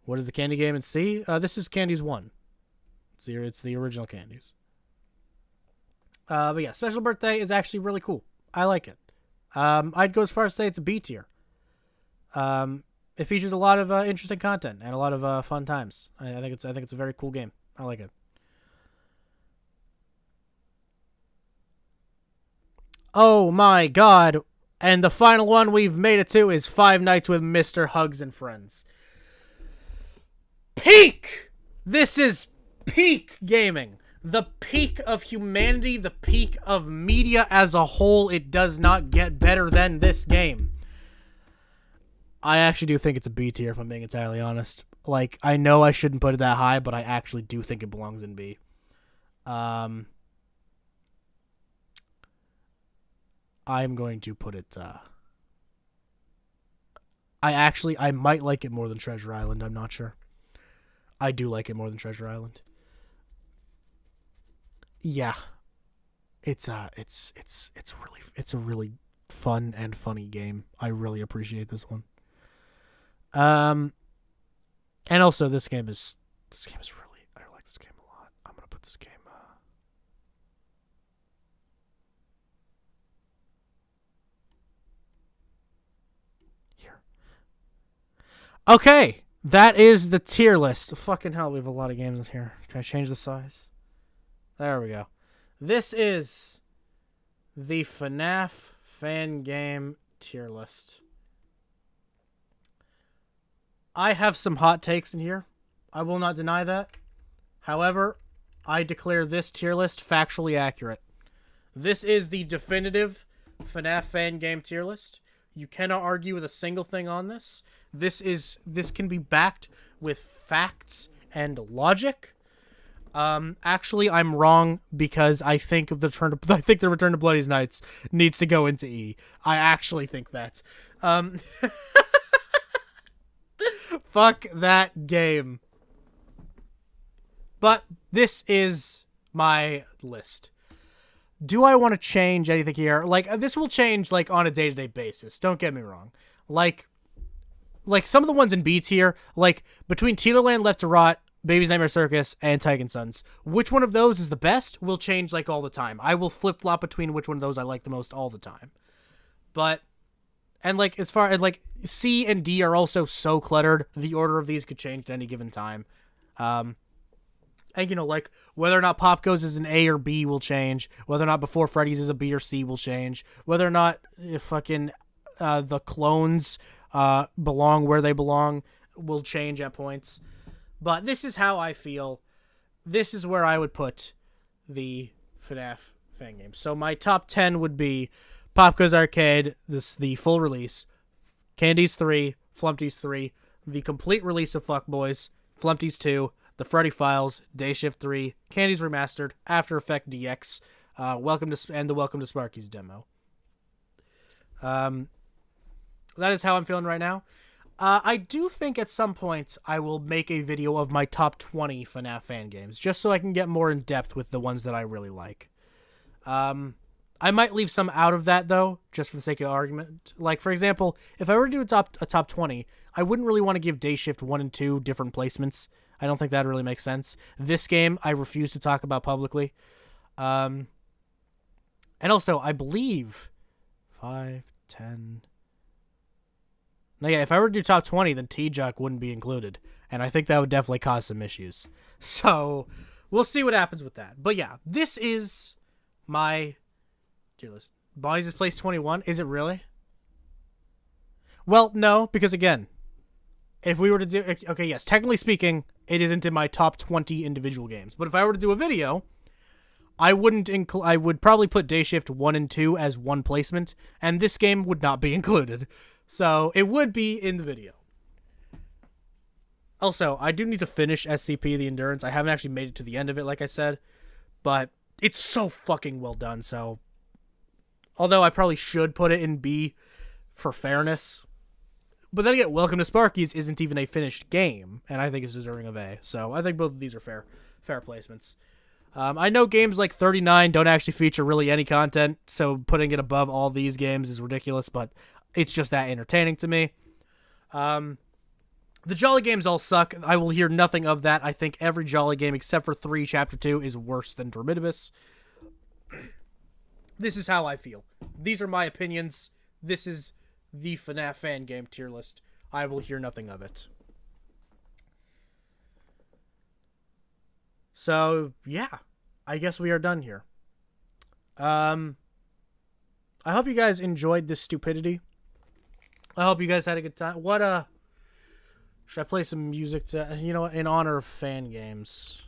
What is the candy game in C? This is Candies 1. It's the original Candies. But yeah, Special Birthday is actually really cool. I like it. I'd go as far as to say it's a B tier. It features a lot of interesting content and a lot of fun times. I think it's a very cool game. I like it. Oh my god. And the final one we've made it to is Five Nights with Mr. Hugs and Friends. Peak! This is peak gaming. the peak of humanity, the peak of media as a whole. It does not get better than this game. I actually do think it's a B tier, if I'm being entirely honest. Like, I know I shouldn't put it that high, but I actually do think it belongs in B. I'm going to put it, I might like it more than Treasure Island, I'm not sure. I do like it more than Treasure Island. Yeah. It's a really fun and funny game. I really appreciate this one. And also this game is really, I like this game a lot. I'm gonna put this game here. Okay, that is the tier list. Fucking hell, we have a lot of games in here. Can I change the size? There we go. This is the FNAF fan game tier list. I have some hot takes in here. I will not deny that. However, I declare this tier list factually accurate. This is the definitive FNAF fan game tier list. You cannot argue with a single thing on this. This can be backed with facts and logic. Actually, I'm wrong because I think the Return to Bloody's Nights needs to go into E. I actually think that. Fuck that game. But this is my list. Do I want to change anything here? Like, this will change, like, on a day-to-day basis. Don't get me wrong. Like some of the ones in B tier, like, between Teelerland, Left to Rot, Baby's Nightmare Circus, and Tigan Sons, which one of those is the best will change, like, all the time. I will flip-flop between which one of those I like the most all the time. But, and, like, as far as, like, C and D are also so cluttered, the order of these could change at any given time. And, you know, like, whether or not Pop Goes is an A or B will change. Whether or not Before Freddy's is a B or C will change. Whether or not fucking the clones belong where they belong will change at points. But this is how I feel. This is where I would put the FNAF fan game. So my top 10 would be Pop Goes Arcade, the full release, Candies 3, Flumpties 3, the complete release of Fuckboys, Flumpties 2, The Freddy Files, Day Shift 3, Candies Remastered, After Effect DX, the Welcome to Sparky's demo. That is how I'm feeling right now. I do think at some point I will make a video of my top 20 FNAF fan games, just so I can get more in depth with the ones that I really like. I might leave some out of that, though, just for the sake of argument. Like, for example, if I were to do a top 20, I wouldn't really want to give Day Shift 1 and 2 different placements. I don't think that really makes sense. This game, I refuse to talk about publicly. And also, I believe 5, 10... Now, yeah, if I were to do top 20, then T-Juck wouldn't be included. And I think that would definitely cause some issues. So, we'll see what happens with that. But yeah, this is my tier list. Bonnie's is place 21. Is it really? Well, no, because again, if we were to do... Okay, yes, technically speaking, it isn't in my top 20 individual games. But if I were to do a video, I would probably put Day Shift 1 and 2 as one placement, and this game would not be included. So, it would be in the video. Also, I do need to finish SCP, The Endurance. I haven't actually made it to the end of it, like I said. But it's so fucking well done, so... Although I probably should put it in B for fairness. But then again, Welcome to Sparky's isn't even a finished game, and I think it's deserving of A. So, I think both of these are fair placements. I know games like 39 don't actually feature really any content, so putting it above all these games is ridiculous, but... It's just that entertaining to me. The Jolly games all suck. I will hear nothing of that. I think every Jolly game except for 3 Chapter 2 is worse than Dormitibus. This is how I feel. These are my opinions. This is the FNAF fan game tier list. I will hear nothing of it. So, yeah. I guess we are done here. I hope you guys enjoyed this stupidity. I hope you guys had a good time. Should I play some music to, in honor of fan games?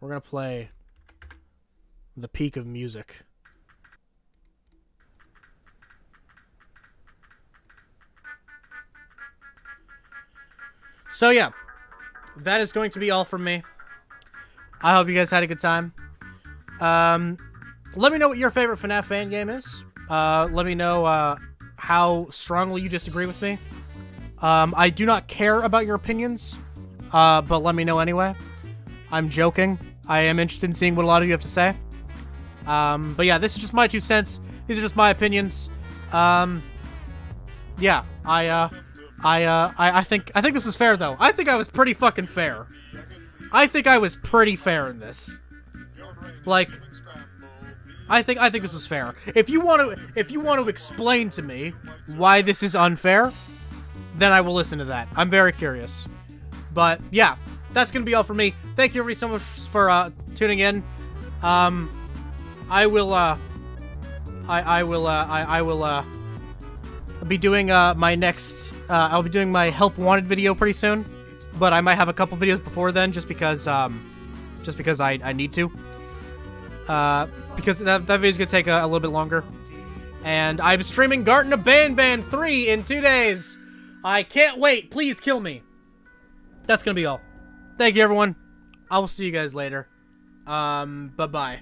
We're going to play The peak of music. So yeah, that is going to be all from me. I hope you guys had a good time. Let me know what your favorite FNAF fan game is. Let me know how strongly you disagree with me. I do not care about your opinions, but let me know anyway. I'm joking. I am interested in seeing what a lot of you have to say. But yeah, this is just my 2 cents. These are just my opinions. Yeah, I think this was fair though. I think I was pretty fucking fair. I think I was pretty fair in this. Like, I think this was fair. If you want to explain to me why this is unfair, then I will listen to that. I'm very curious. But yeah, that's gonna be all for me. Thank you everybody so much for tuning in. I will be doing my next. I'll be doing my help wanted video pretty soon, but I might have a couple videos before then, just because I need to. Because that video's gonna take a little bit longer. And I'm streaming Garten of Banban 3 in 2 days. I can't wait. Please kill me. That's gonna be all. Thank you, everyone. I will see you guys later. Bye-bye.